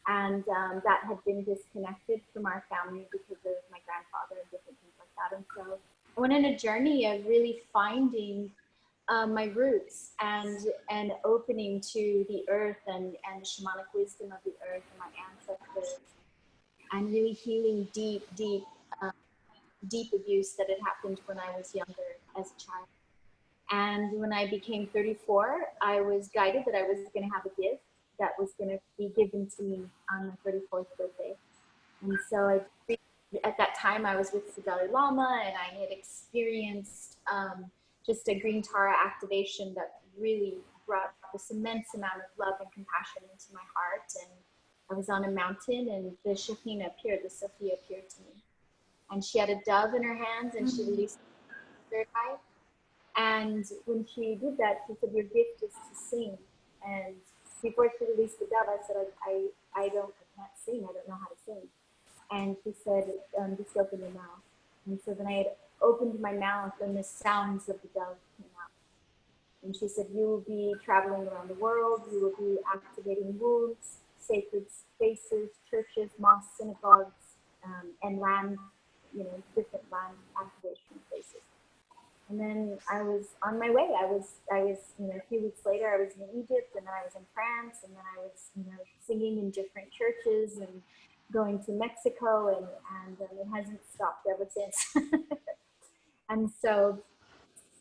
and that had been disconnected from our family because of my grandfather and different things like that. And so I went on a journey of really finding my roots and opening to the earth and the shamanic wisdom of the earth and my ancestors, and really healing deep abuse that had happened when I was younger as a child. And when I became 34, I was guided that I was going to have a gift that was going to be given to me on my 34th birthday. And so at that time, I was with the Dalai Lama, and I had experienced just a green Tara activation that really brought this immense amount of love and compassion into my heart. And I was on a mountain, and the Shekhinah appeared, the Sophia appeared to me. And she had a dove in her hands, and she released her third eye. And when she did that, she said, "Your gift is to sing." And before she released the dove, I said, I can't sing. I don't know how to sing. And she said, just open your mouth. And so then I had opened my mouth, and the sounds of the dove came out. And she said, "You will be traveling around the world. You will be activating wombs, sacred spaces, churches, mosques, synagogues, and land, different land activation places." And then I was on my way. I was, a few weeks later, I was in Egypt, and then I was in France, and then I was, singing in different churches and going to Mexico, and it hasn't stopped ever since. And so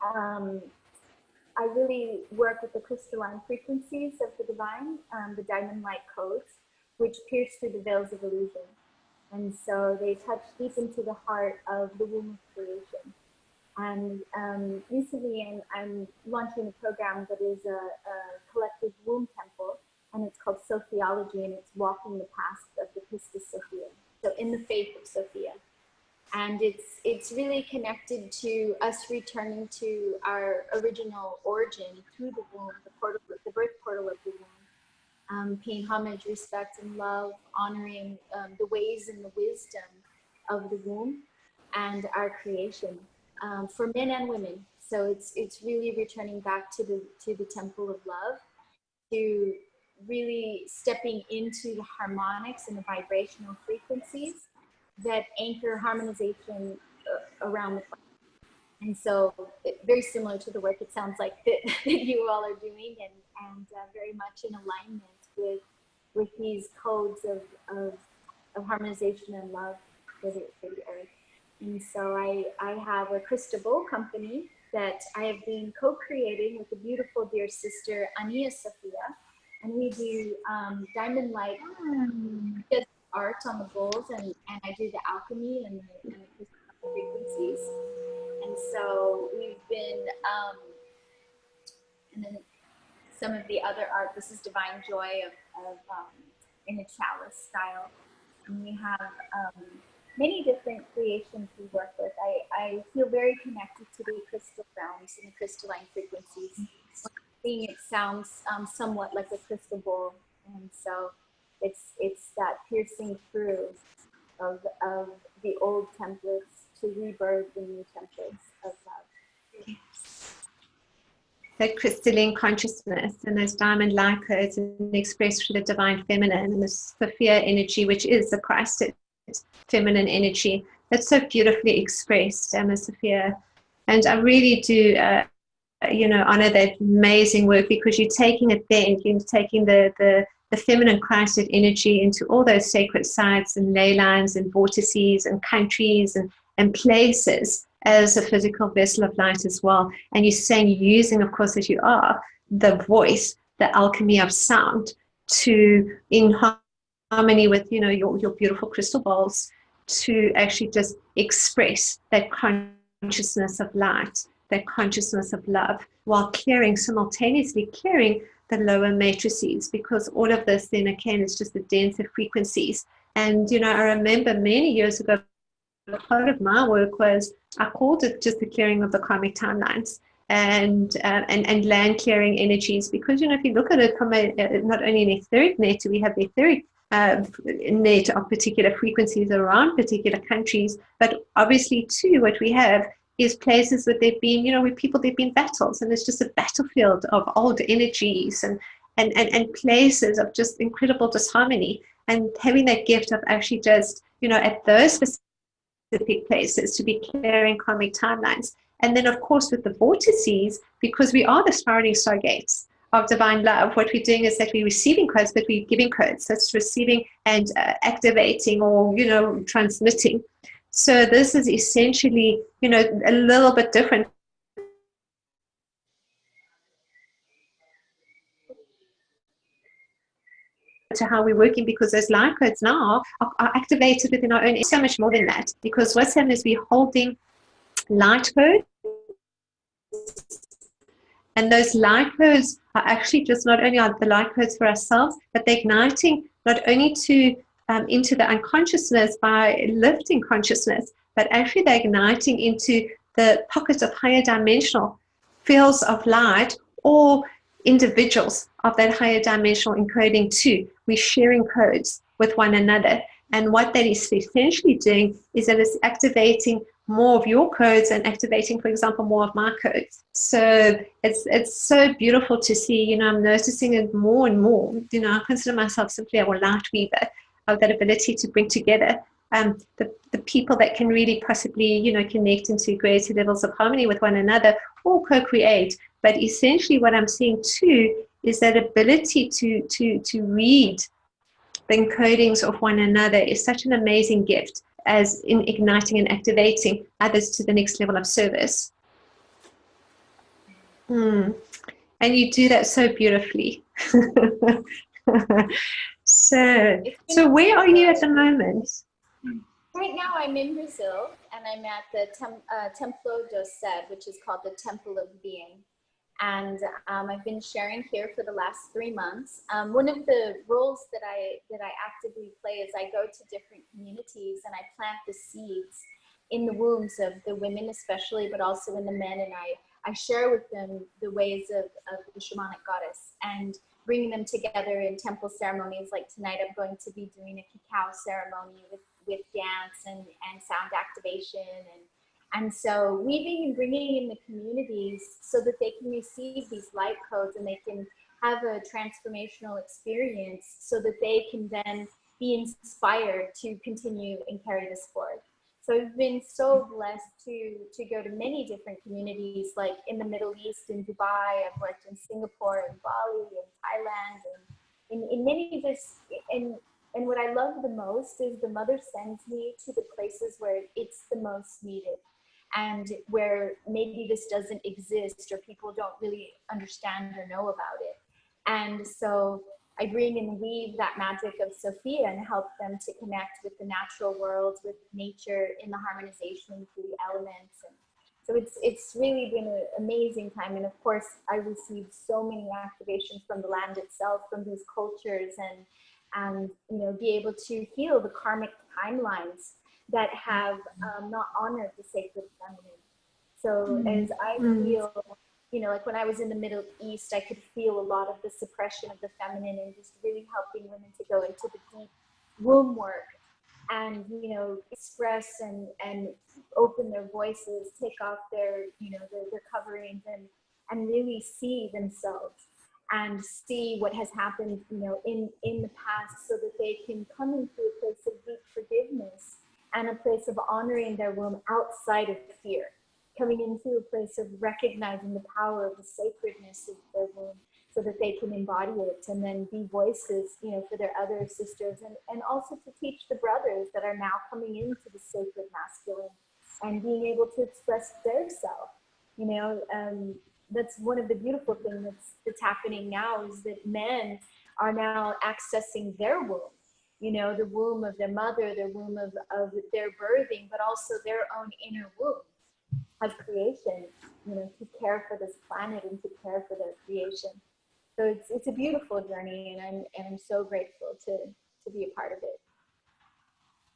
I really work with the crystalline frequencies of the divine, the diamond light codes, which pierce through the veils of illusion. And so they touch deep into the heart of the womb of creation. And recently I'm launching a program that is a collective womb temple, and it's called Sophiology, and it's walking the path of the Pistis Sophia, so in the faith of Sophia. And it's really connected to us returning to our original origin through the womb, the birth portal of the womb, paying homage, respect, and love, honoring the ways and the wisdom of the womb and our creation. For men and women. So it's really returning back to the temple of love, to really stepping into the harmonics and the vibrational frequencies that anchor harmonization around the planet. And so very similar to the work it sounds like that you all are doing, and very much in alignment with these codes of harmonization and love for the earth. And so I have a crystal bowl company that I have been co-creating with a beautiful dear sister, Ania Sophia. And we do diamond light art on the bowls, and I do the alchemy and the crystal frequencies. And so we've been, and then some of the other art, this is Divine Joy of in a chalice style. And we have many different creations we work with. I feel very connected to the crystal realms and the crystalline frequencies. Seeing it sounds somewhat like a crystal bowl, and so it's that piercing through of the old templates to rebirth the new templates of love. That crystalline consciousness and those diamond light codes and expressed through the divine feminine and the Sophia energy, which is the Christ feminine energy, that's so beautifully expressed, Sophia. And I really do honor that amazing work, because you're taking it then, you're taking the feminine Christed energy into all those sacred sites and ley lines and vortices and countries and places as a physical vessel of light as well. And you're saying, using, of course, as you are, the voice, the alchemy of sound, to, in harmony with, you know, your beautiful crystal balls, to actually just express that consciousness of light, that consciousness of love, while simultaneously clearing the lower matrices, because all of this then again is just the denser frequencies. And, you know, I remember many years ago, part of my work was, I called it just the clearing of the karmic timelines and land clearing energies, because, you know, if you look at it from not only an etheric net, we have the etheric net of particular frequencies around particular countries, but obviously too what we have is places where they've been, you know, where there've been battles, and it's just a battlefield of old energies and places of just incredible disharmony, and having that gift of actually just, you know, at those specific places to be clearing karmic timelines. And then of course with the vortices, because we are the spiraling stargates of divine love, what we're doing is that we're receiving codes, but we're giving codes. That's receiving and activating, or, you know, transmitting. So this is essentially, you know, a little bit different to how we're working, because those light codes now are activated within our own. So much more than that, because what's happening is we're holding light codes, and those light codes are actually just not only are the light codes for ourselves, but they're igniting not only to into the unconsciousness by lifting consciousness, but actually they're igniting into the pockets of higher dimensional fields of light, or individuals of that higher dimensional encoding too. We're sharing codes with one another. And what that is essentially doing is that it's activating more of your codes and activating, for example, more of my codes. So it's so beautiful to see. You know, I'm noticing it more and more. You know, I consider myself simply a light weaver of that ability to bring together the people that can really possibly, you know, connect into greater levels of harmony with one another, or co-create. But essentially what I'm seeing too is that ability to read the encodings of one another is such an amazing gift, as in igniting and activating others to the next level of service. And you do that so beautifully. So where are you at the moment? Right now I'm in Brazil, and I'm at the Templo do Ser, which is called the Temple of Being. And I've been sharing here for the last 3 months. One of the roles that I actively play is I go to different communities and I plant the seeds in the wombs of the women especially, but also in the men, and I share with them the ways of the shamanic goddess, and bringing them together in temple ceremonies. Like tonight I'm going to be doing a cacao ceremony with dance and sound activation, and so weaving and bringing in the communities so that they can receive these light codes and they can have a transformational experience, so that they can then be inspired to continue and carry this forward. So I've been so blessed to go to many different communities, like in the Middle East, in Dubai. I've worked in Singapore and Bali and Thailand, and in many of this, and what I love the most is the mother sends me to the places where it's the most needed, and where maybe this doesn't exist or people don't really understand or know about it. And so I bring and weave that magic of Sophia and help them to connect with the natural world, with nature, in the harmonization through the elements. And so it's really been an amazing time. And of course, I received so many activations from the land itself, from these cultures, and you know, be able to heal the karmic timelines that have not honored the sacred feminine. So as I feel, you know, like when I was in the Middle East, I could feel a lot of the suppression of the feminine, and just really helping women to go into the deep womb work and, you know, express and open their voices, take off their, you know, their coverings, and really see themselves and see what has happened, you know, in the past, so that they can come into a place of deep forgiveness and a place of honoring their womb outside of fear, coming into a place of recognizing the power of the sacredness of their womb, so that they can embody it and then be voices, you know, for their other sisters, and also to teach the brothers that are now coming into the sacred masculine and being able to express their self. You know, that's one of the beautiful things that's happening now, is that men are now accessing their womb, you know, the womb of their mother, the womb of their birthing, but also their own inner womb of creation, you know, to care for this planet and to care for their creation. So it's a beautiful journey, and I'm so grateful to be a part of it.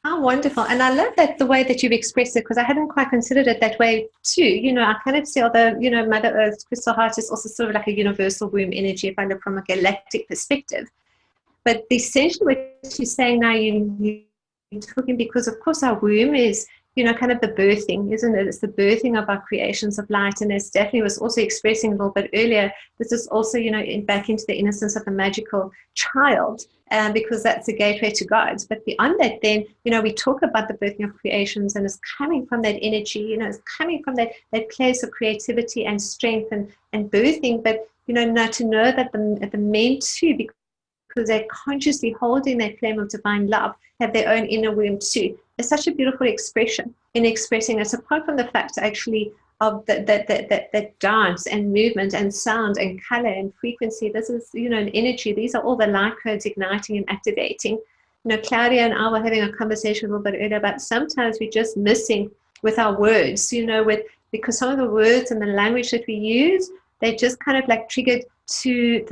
How wonderful. And I love that the way that you've expressed it, because I hadn't quite considered it that way too. You know, I kind of see, although, you know, Mother Earth's crystal heart is also sort of like a universal womb energy if I look from a galactic perspective. But essentially what you're saying now, you're talking, because of course our womb is, you know, kind of the birthing, isn't it? It's the birthing of our creations of light. And as Daphne was also expressing a little bit earlier, this is also, you know, back into the innocence of a magical child, because that's a gateway to God. But beyond that, then, you know, we talk about the birthing of creations, and it's coming from that energy, you know, it's coming from that place of creativity and strength and birthing. But, you know, now to know that the men too, because they're consciously holding that flame of divine love, have their own inner womb too. It's such a beautiful expression in expressing us, apart from the fact actually of that dance and movement and sound and color and frequency. This is, you know, an energy. These are all the light codes igniting and activating. You know, Claudia and I were having a conversation a little bit earlier about sometimes we're just missing with our words, you know, because some of the words and the language that we use, they just kind of like triggered to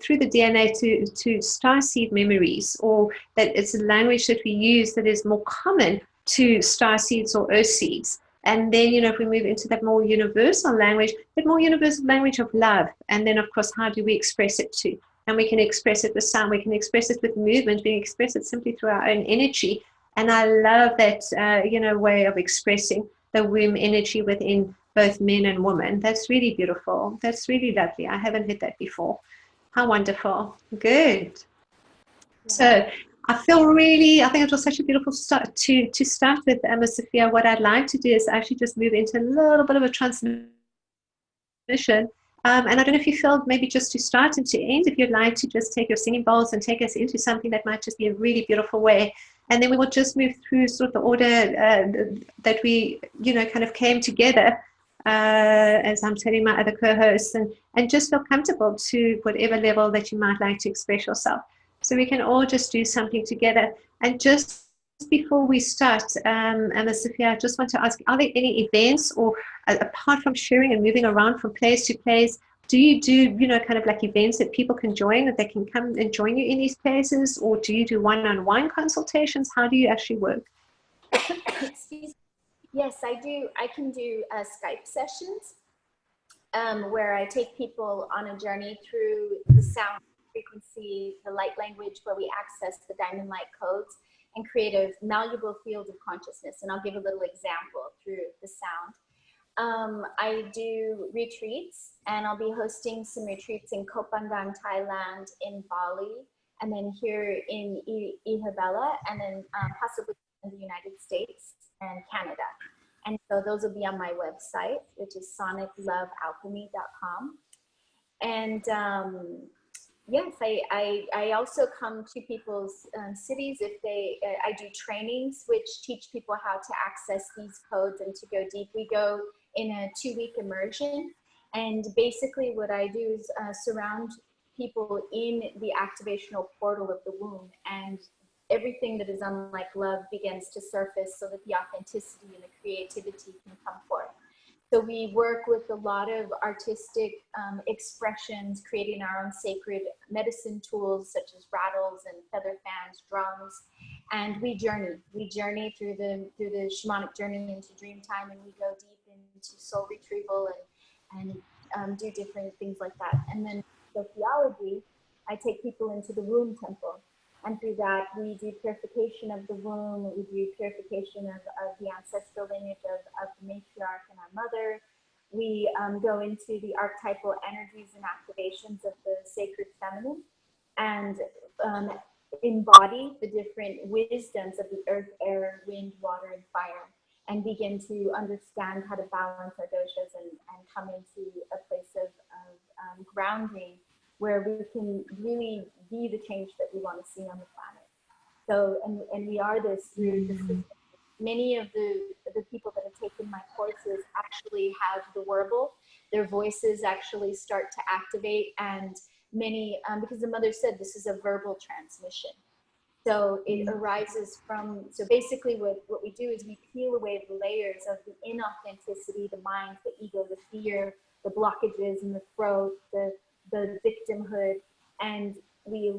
through the DNA to starseed memories, or that it's a language that we use that is more common to starseeds or earth seeds. And then, you know, if we move into that more universal language, of love, and then of course, how do we express it too? And we can express it with sound, we can express it with movement, we can express it simply through our own energy. And I love that, you know, way of expressing the womb energy within both men and women. That's really beautiful. That's really lovely. I haven't heard that before. How wonderful. Good. Yeah. So I think it was such a beautiful start to start with, Sophia. What I'd like to do is actually just move into a little bit of a transmission. And I don't know if you felt maybe just to start and to end, if you'd like to just take your singing bowls and take us into something that might just be a really beautiful way. And then we will just move through sort of the order that we, you know, kind of came together, as I'm telling my other co-hosts, and just feel comfortable to whatever level that you might like to express yourself. So we can all just do something together. And just before we start, Anna Sophia, I just want to ask, are there any events, or apart from sharing and moving around from place to place, do you do, you know, kind of like events that people can join, that they can come and join you in these places, or do you do one-on-one consultations? How do you actually work? Excuse me. Yes, I do. I can do Skype sessions where I take people on a journey through the sound frequency, the light language, where we access the diamond light codes and create a malleable field of consciousness. And I'll give a little example through the sound. I do retreats, and I'll be hosting some retreats in Koh Phangan, Thailand, in Bali, and then here in Isabela, and then possibly in the United States and Canada. And so those will be on my website, which is soniclovealchemy.com. And yes, I also come to people's cities if I do trainings which teach people how to access these codes and to go deep. We go in a 2-week immersion, and basically what I do is surround people in the activational portal of the womb, and everything that is unlike love begins to surface so that the authenticity and the creativity can come forth. So we work with a lot of artistic expressions, creating our own sacred medicine tools such as rattles and feather fans, drums, and we journey through the shamanic journey into dream time, and we go deep into soul retrieval and do different things like that. And then sociology, I take people into the womb temple. And through that, we do purification of the womb, we do purification of the ancestral lineage of the matriarch and our mother. We go into the archetypal energies and activations of the sacred feminine, and embody the different wisdoms of the earth, air, wind, water, and fire, and begin to understand how to balance our doshas and come into a place of grounding, where we can really be the change that we want to see on the planet. So, and we are this through the system. Many of the people that have taken my courses actually have the warble. Their voices actually start to activate, and many, because the mother said this is a verbal transmission. So it arises from, so basically what we do is we peel away the layers of the inauthenticity, the mind, the ego, the fear, the blockages in the throat, the victimhood, and we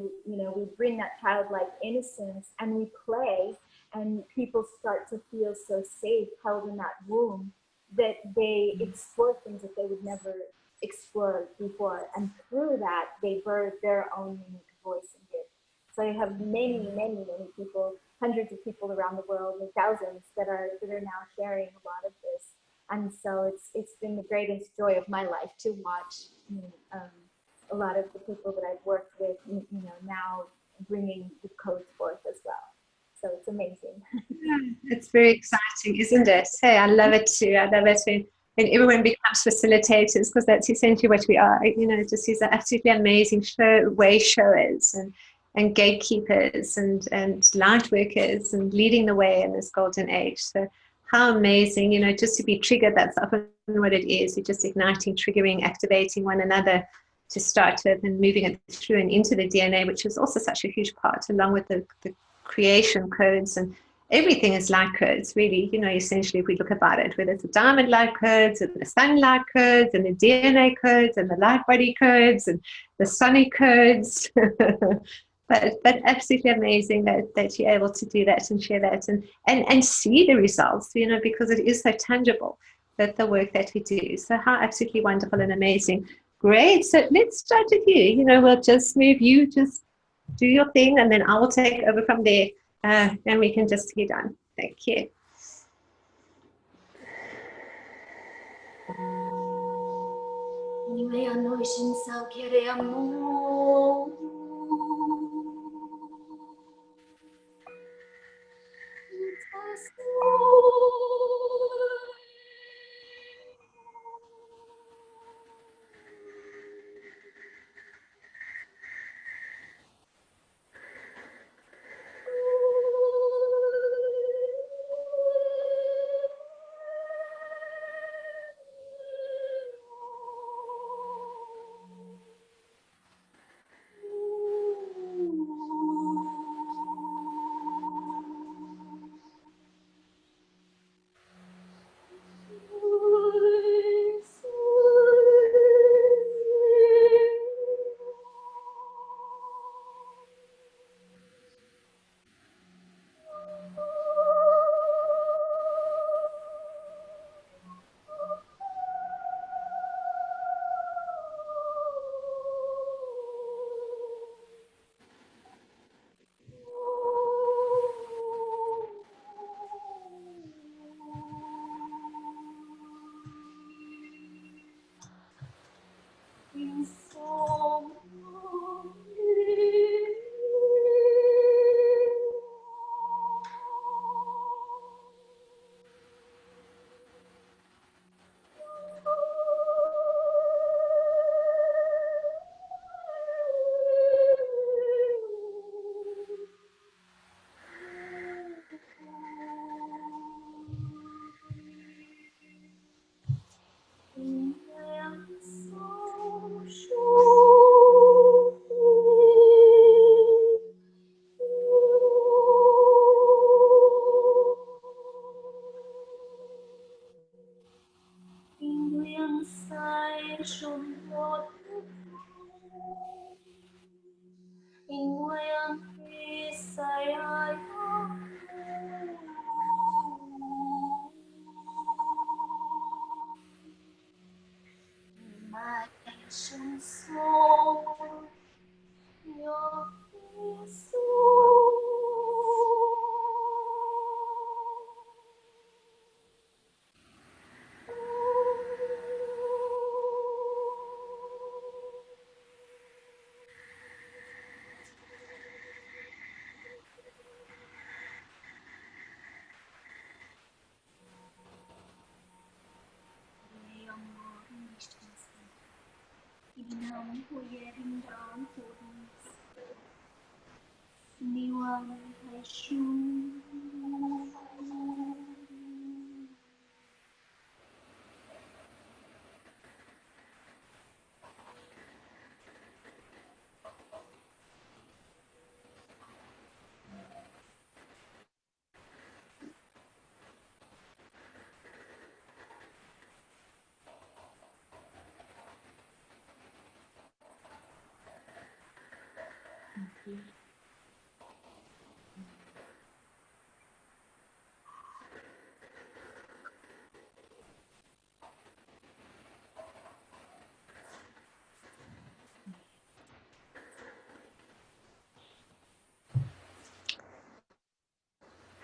bring that childlike innocence and we play, and people start to feel so safe held in that womb that they explore things that they would never explore before, and through that they birth their own unique voice and gift. So I have many people, hundreds of people around the world, and thousands that are now sharing a lot of this. And so it's been the greatest joy of my life to watch a lot of the people that I've worked with, now bringing the codes forth as well. So it's amazing. Yeah, it's very exciting, isn't it? Hey, I love it too. I love it when everyone becomes facilitators, because that's essentially what we are. Just these are absolutely amazing way showers and gatekeepers and light workers and leading the way in this golden age. So how amazing, just to be triggered, that's often what it is. You're just igniting, triggering, activating one another to start with and moving it through and into the DNA, which is also such a huge part, along with the creation codes, and everything is light codes, really. Essentially, if we look about it, whether it's the diamond light codes and the sun light codes and the DNA codes and the light body codes and the sonic codes. But absolutely amazing that you're able to do that and share that and see the results, because it is so tangible, that the work that we do. So how absolutely wonderful and amazing. Great. So let's start with you. We'll just move you, just do your thing, and then I will take over from there, and we can just get on. Thank you.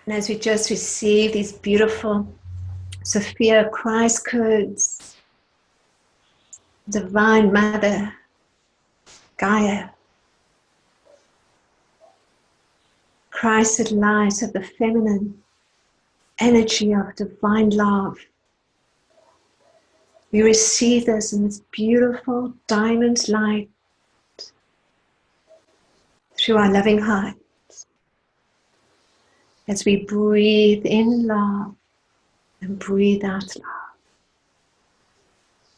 And as we just receive these beautiful Sophia Christ codes, Divine Mother, Gaia, Christed light of the feminine, energy of divine love. We receive this in this beautiful diamond light through our loving heart. As we breathe in love and breathe out love.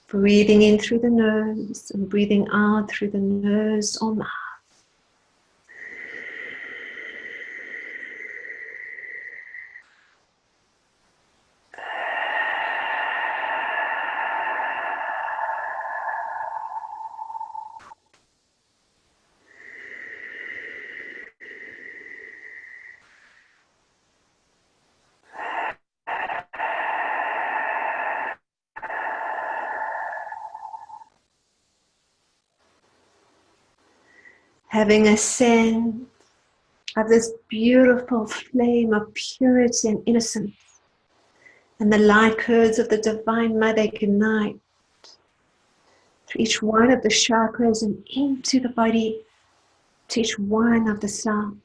Breathing in through the nose and breathing out through the nose or mouth. Having a sense of this beautiful flame of purity and innocence, and the light codes of the Divine Mother ignite through each one of the chakras and into the body, to each one of the cells.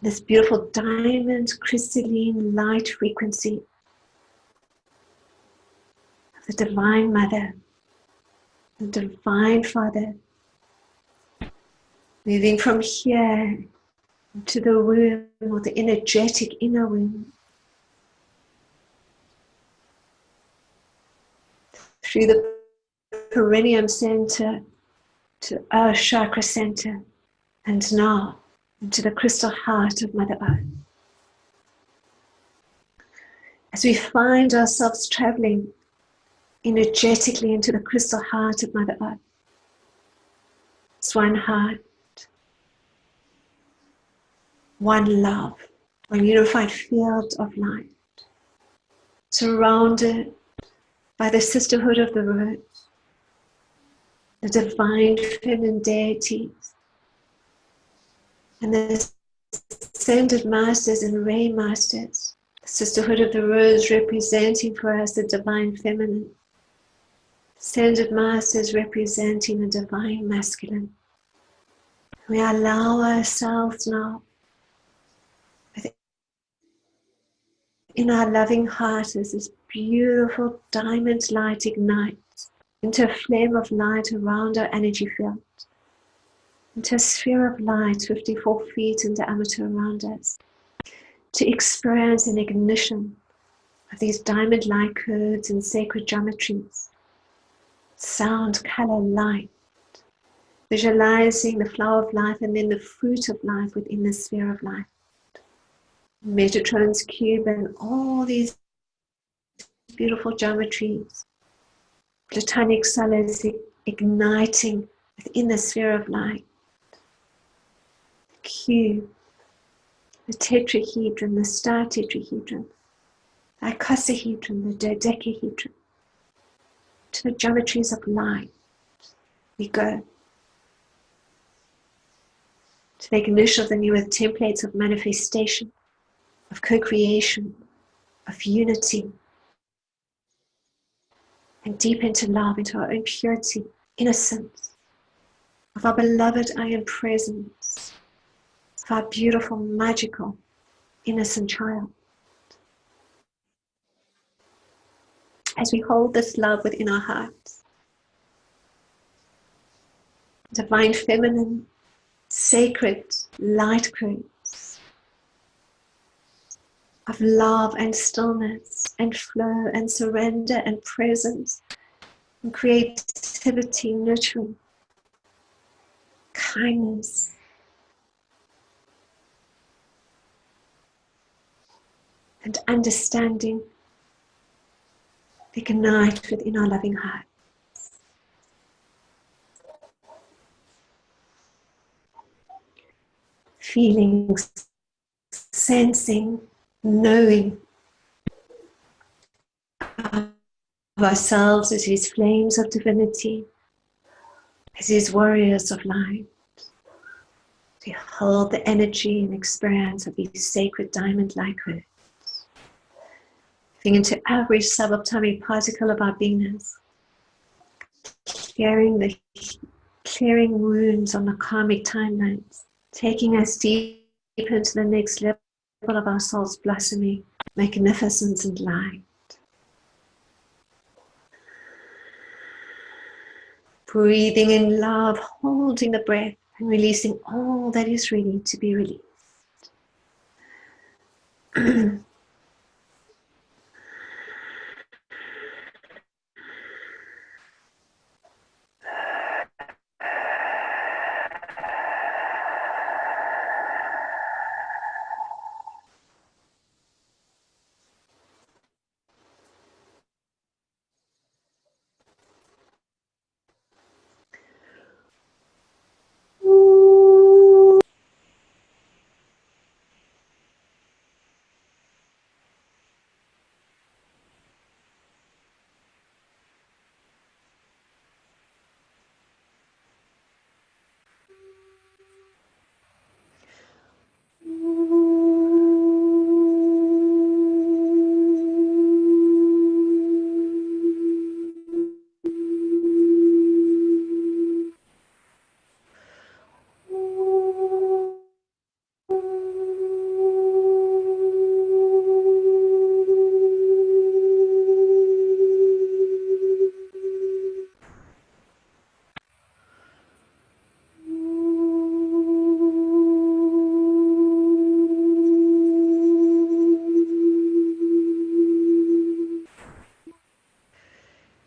This beautiful diamond crystalline light frequency of the Divine Mother, the Divine Father, moving from here to the womb or the energetic inner womb, through the perineum center to Earth chakra center, and now into the crystal heart of Mother Earth. As we find ourselves traveling energetically into the crystal heart of Mother Earth, it's one heart, one love, one unified field of light, surrounded by the sisterhood of the rose, the divine feminine deities, and the ascended masters and ray masters. The sisterhood of the rose representing for us the divine feminine, ascended masters representing the divine masculine. We allow ourselves now, in our loving heart, as this beautiful diamond light ignites into a flame of light around our energy field, into a sphere of light 54 feet in diameter around us, to experience an ignition of these diamond light codes and sacred geometries, sound, color, light, visualizing the flower of life and then the fruit of life within the sphere of light. Metatron's cube and all these beautiful geometries, platonic solids igniting within the sphere of light. The cube, the tetrahedron, the star tetrahedron, the icosahedron, the dodecahedron, to the geometries of light. We go to the ignition of the new earth templates of manifestation, of co-creation, of unity, and deep into love, into our own purity, innocence, of our beloved I am presence, of our beautiful, magical, innocent child. As we hold this love within our hearts, divine feminine, sacred light codes of love and stillness and flow and surrender and presence and creativity, nurturing, kindness, and understanding ignite within our loving heart. feeling, sensing, knowing of ourselves as these flames of divinity, as these warriors of light. We hold the energy and experience of these sacred diamond-like earths, moving into every subatomic particle of our beingness, clearing wounds on the karmic timelines, taking us deep into the next level of our soul's blossoming, magnificence and light. Breathing in love, holding the breath, and releasing all that is ready to be released.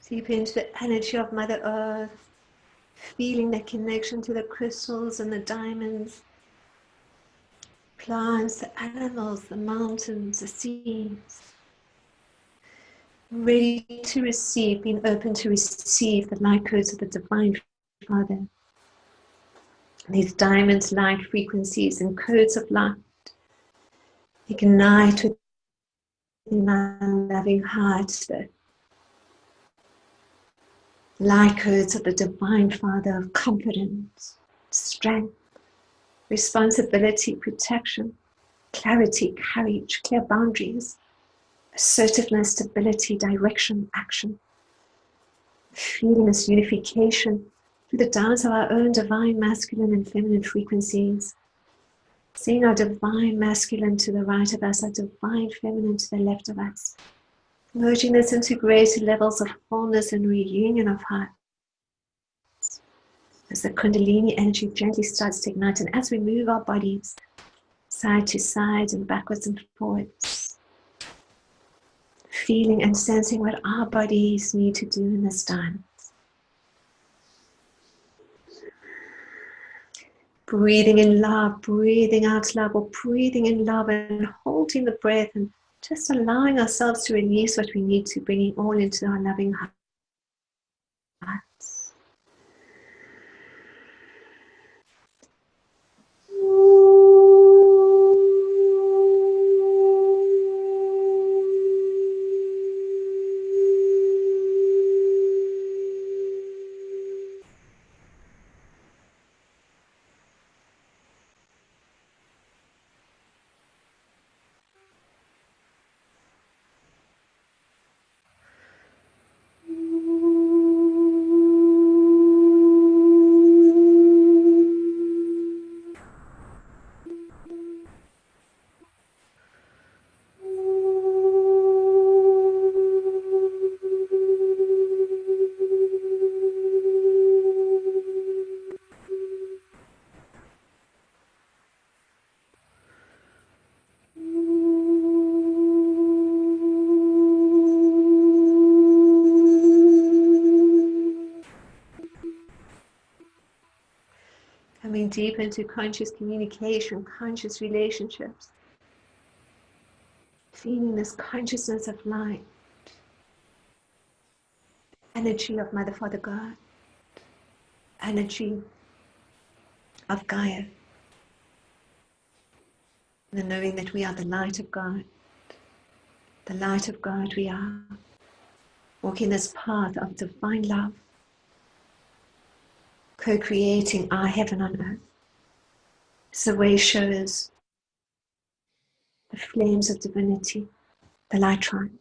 Deep into the energy of Mother Earth, feeling the connection to the crystals and the diamonds, plants, the animals, the mountains, the seas. Ready to receive, being open to receive the light codes of the Divine Father. These diamonds, light frequencies and codes of light ignite within our loving hearts the light codes of the Divine Father of confidence, strength, responsibility, protection, clarity, courage, clear boundaries, assertiveness, stability, direction, action. Feeling this unification through the dance of our own divine masculine and feminine frequencies. Seeing our divine masculine to the right of us, our divine feminine to the left of us. Merging this into greater levels of wholeness and reunion of hearts. As the Kundalini energy gently starts to ignite, and as we move our bodies side to side and backwards and forwards, feeling and sensing what our bodies need to do in this dance. Breathing in love, breathing out love, or breathing in love and holding the breath and just allowing ourselves to release what we need to, bringing all into our loving hearts. Coming deep into conscious communication, conscious relationships. Feeling this consciousness of light. Energy of Mother, Father, God. Energy of Gaia. the knowing that we are the light of God. The light of God we are. Walking this path of divine love, co-creating our heaven on earth. As the way shows, the flames of divinity, the light triumph,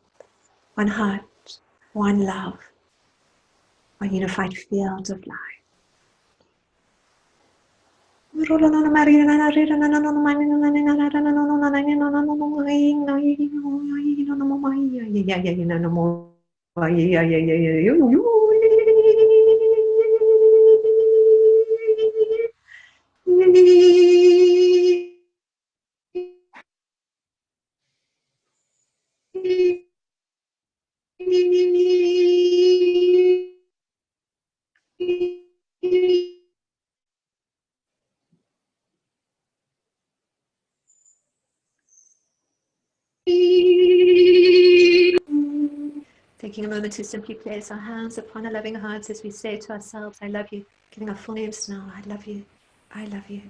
one heart, one love, one unified field of light. Taking a moment to simply place our hands upon our loving hearts as we say to ourselves, I love you. Giving our full names now, I love you, I love you.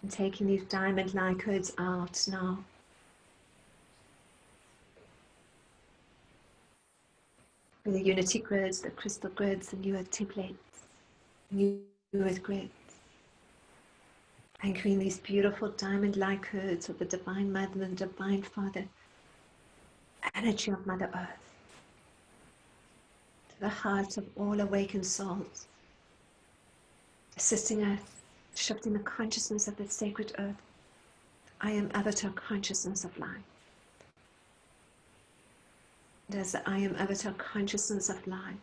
And taking these diamond-like codes out now. With the unity grids, the crystal grids, the new earth templates, new earth grids. Anchoring these beautiful diamond-like codes of the Divine Mother and the Divine Father, energy of Mother Earth, to the hearts of all awakened souls, assisting us, shifting the consciousness of the sacred earth. I am avatar consciousness of light. And as the I am avatar consciousness of light,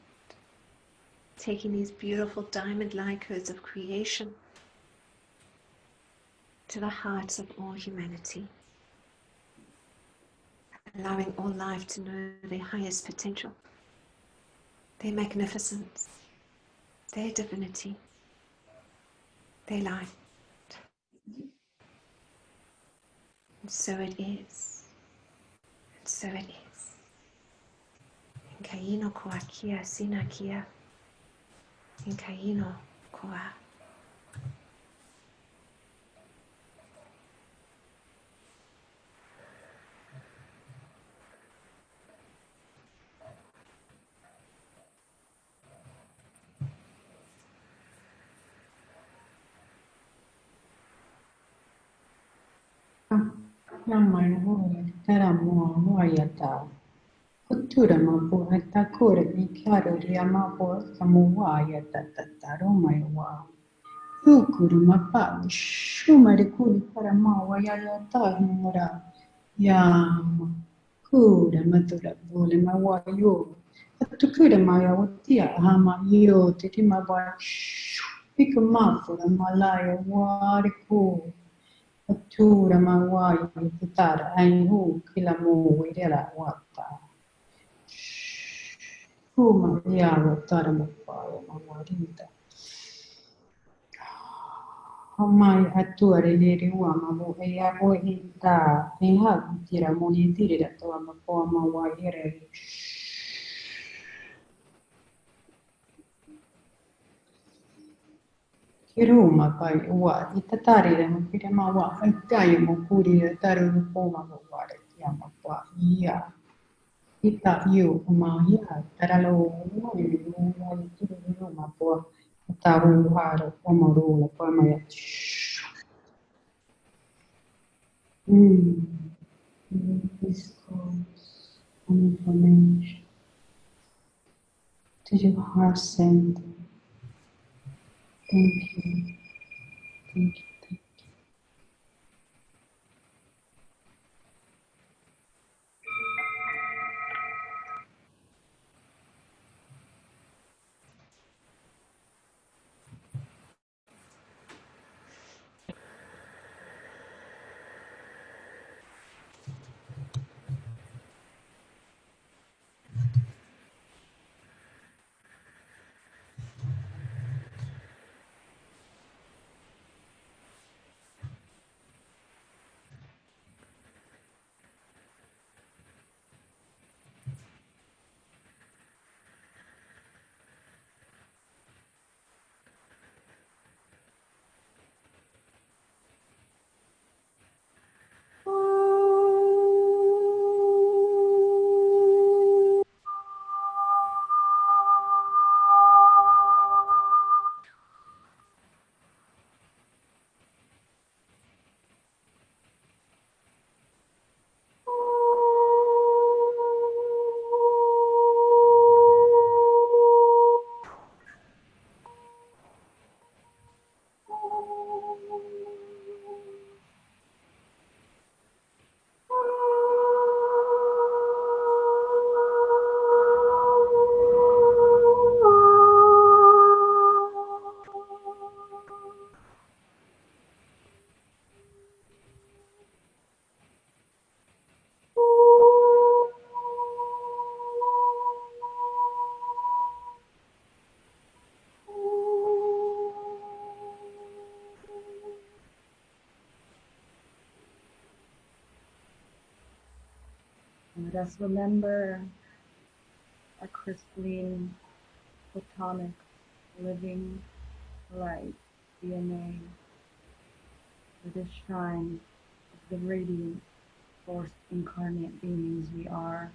taking these beautiful diamond-like codes of creation to the hearts of all humanity, allowing all life to know their highest potential, their magnificence, their divinity, their light. And so it is. And so it is. Inkaino koa kia sina kia. Inkaino koa. Namai hoi tara mua hoiata. Kutura mapu hata kura ni kiaro ria mapu samuwaia tataro mai wa. Ukuru mapa shumari kuri para mawa ya ta mura. Ya kura matura bole mawa yo. Atukura maya watia hama yo titi mawa pika mapu la malaya wariku. Atura mawai tutara ainhu kila mo wirela wata. Huma yawa tara mawaya mawarita. Homai atuare neri wa mabu eya o ita eha tira moni tira toa mapoa mawai. Kiruma pai wa itatari le mukire mawa aitai mukuri taru poma maware tiama pa ia ita yu ma ia taralo no yu wa turu mapo taru haro omoru la pa maya this goes information to your heart center. Thank you. Thank you. Thank you. Let us remember our crystalline, photonic, living light DNA, the shrine of the radiant, force incarnate beings we are.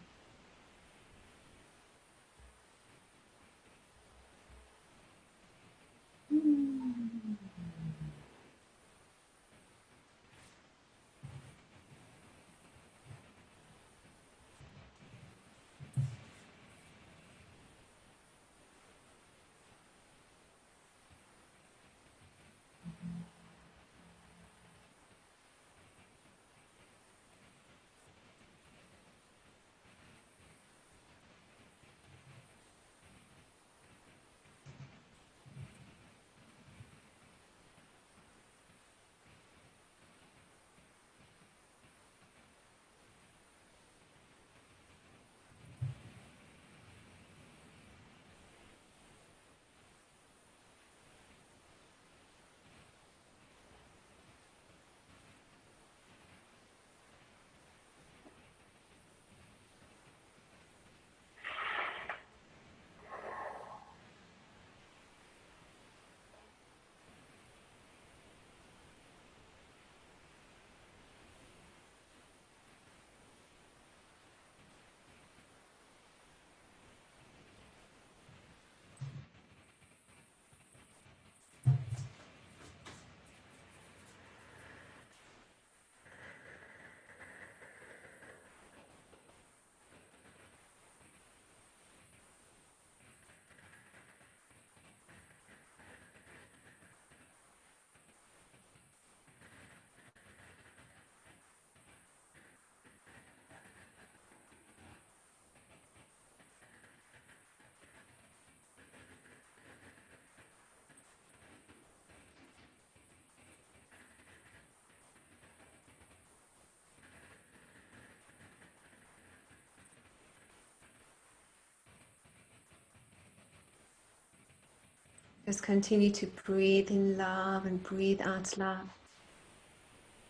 Just continue to breathe in love and breathe out love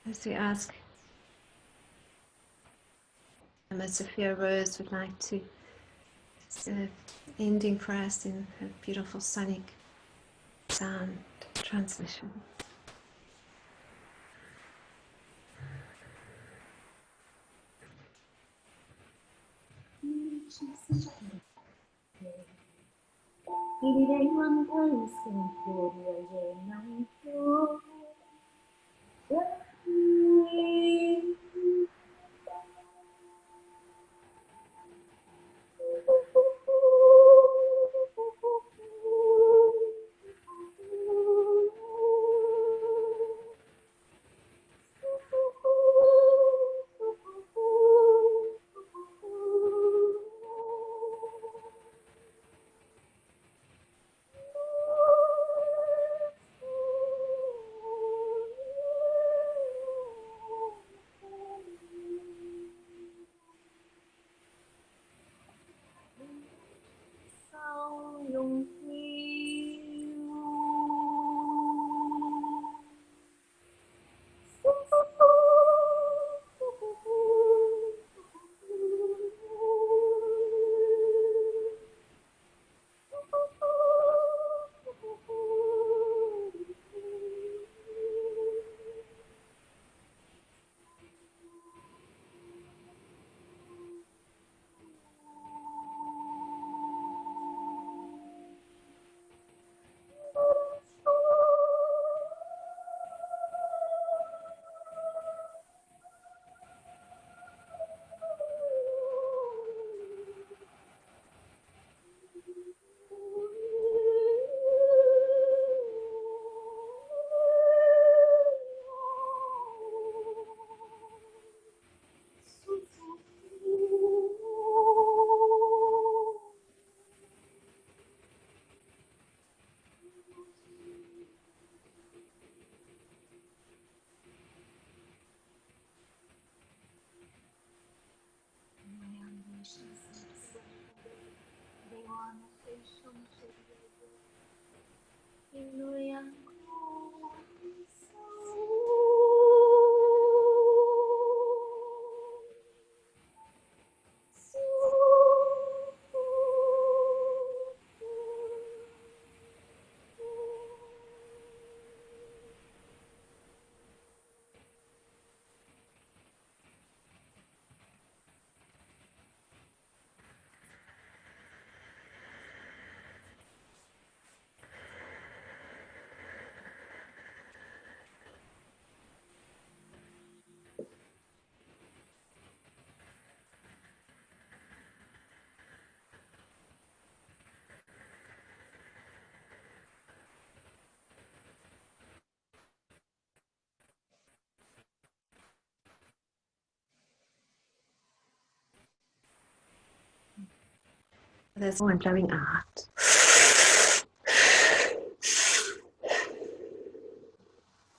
as we ask Emma Sophia Rose would like to ending for us in her beautiful sonic sound transmission. There's one blowing out.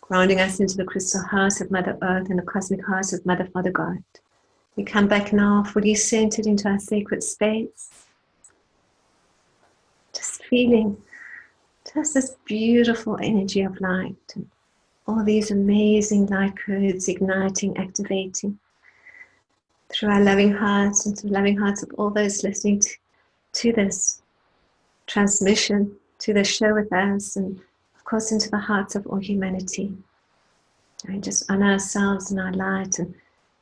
Grounding us into the crystal heart of Mother Earth and the cosmic heart of Mother Father God. We come back now fully centered into our sacred space. Just feeling just this beautiful energy of light and all these amazing light codes igniting, activating through our loving hearts and through the loving hearts of all those listening to this transmission, to the show with us, and of course into the hearts of all humanity. And just honor ourselves in our light and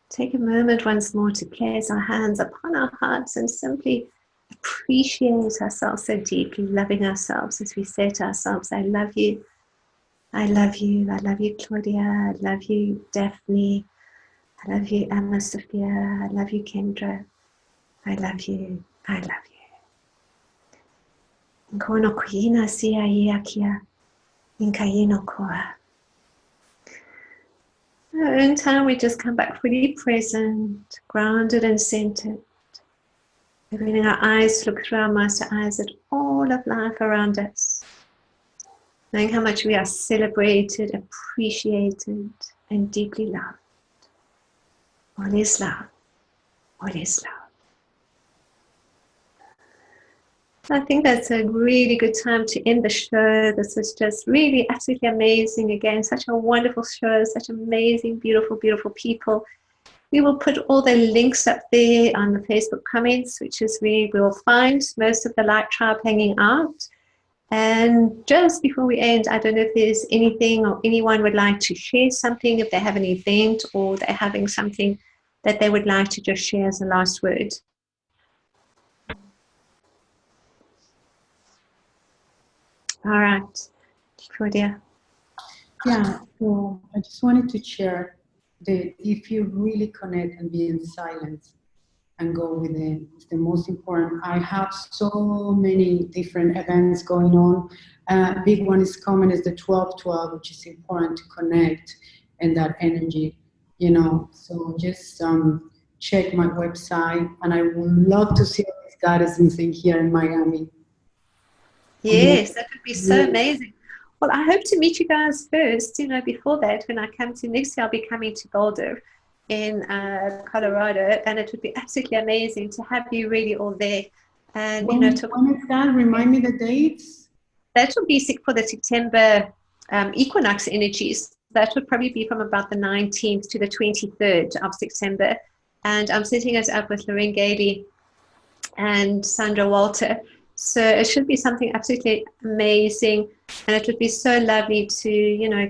take a moment once more to place our hands upon our hearts and simply appreciate ourselves so deeply, loving ourselves as we say to ourselves, I love you, I love you, I love you, Claudia, I love you, Daphne, I love you, Emma Sophia, I love you, Kendra, I love you, I love you. Nkono kuina siya iakia, inkayino koa. In time, we just come back fully present, grounded and centered. Opening our eyes to look through our master eyes at all of life around us. Knowing how much we are celebrated, appreciated, and deeply loved. All is love. All is love. I think that's a really good time to end the show. This was just really absolutely amazing. Again, such a wonderful show, such amazing, beautiful, beautiful people. We will put all the links up there on the Facebook comments, which is where we'll find most of the Light Tribe hanging out. And just before we end, I don't know if there's anything or anyone would like to share something, if they have an event or they're having something that they would like to just share as a last word. All right, Claudia. Yeah, so I just wanted to share that if you really connect and be in silence and go within, it's the most important. I have so many different events going on. Big one is coming is the 12-12, which is important to connect in that energy, you know. So just check my website, and I would love to see all these goddesses in here in Miami. Yes, that would be so amazing. Well, I hope to meet you guys first, you know, before that, when I come to next year, I'll be coming to Boulder in Colorado, and it would be absolutely amazing to have you really all there. And, you know, when is that? Remind me the dates. That will be for the September equinox energies. That would probably be from about the 19th to the 23rd of September. And I'm setting it up with Lorraine Gailey and Sandra Walter. So it should be something absolutely amazing, and it would be so lovely to, you know,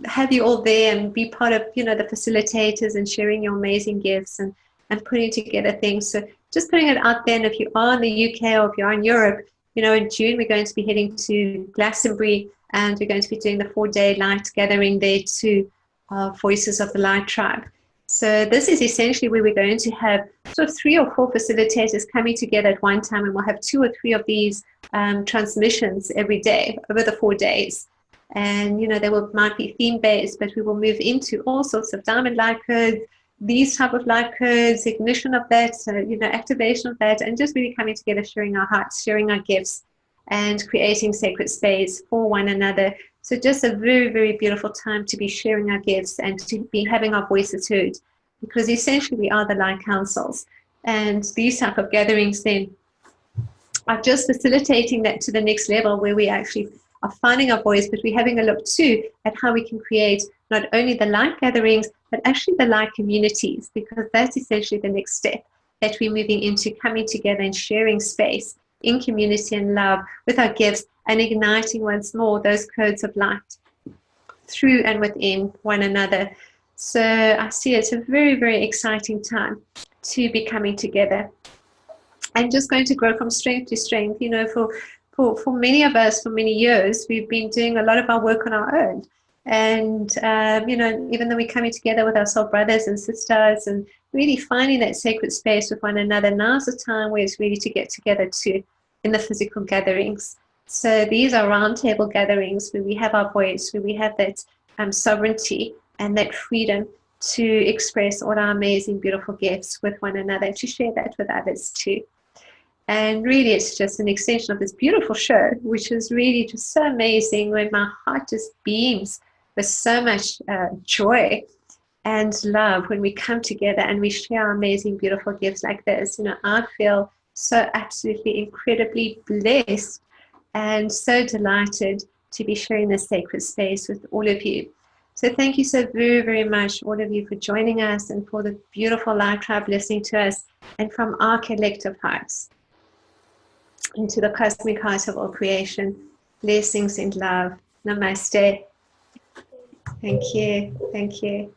have you all there and be part of, you know, the facilitators and sharing your amazing gifts and putting together things. So just putting it out there, and if you are in the UK or if you're in Europe, you know, in June we're going to be heading to Glastonbury, and we're going to be doing the 4-day light gathering there too, Voices of the Light Tribe. So this is essentially where we're going to have sort of 3 or 4 facilitators coming together at one time, and we'll have 2 or 3 of these transmissions every day over the 4 days. And, you know, they might be theme-based, but we will move into all sorts of diamond light codes, these type of light codes, ignition of that, you know, activation of that, and just really coming together, sharing our hearts, sharing our gifts, and creating sacred space for one another. So just a very, very beautiful time to be sharing our gifts and to be having our voices heard, because essentially we are the light councils. And these type of gatherings then are just facilitating that to the next level, where we actually are finding our voice, but we're having a look too at how we can create not only the light gatherings, but actually the light communities, because that's essentially the next step that we're moving into, coming together and sharing space in community and love with our gifts, and igniting once more those codes of light through and within one another. So I see it's a very, very exciting time to be coming together and just going to grow from strength to strength. You know, for many of us, for many years, we've been doing a lot of our work on our own. And, you know, even though we're coming together with our soul brothers and sisters and really finding that sacred space with one another, now's the time where it's really to get together too in the physical gatherings. So these are roundtable gatherings where we have our voice, where we have that sovereignty and that freedom to express all our amazing, beautiful gifts with one another, and to share that with others too. And really, it's just an extension of this beautiful show, which is really just so amazing, where my heart just beams with so much joy and love when we come together and we share amazing, beautiful gifts like this. You know, I feel so absolutely incredibly blessed and so delighted to be sharing this sacred space with all of you. So thank you so very, very much, all of you, for joining us and for the beautiful Light Tribe listening to us, and from our collective hearts into the cosmic heart of all creation. Blessings and love. Namaste. Thank you. Thank you.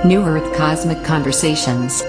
New Earth Cosmic Conversations.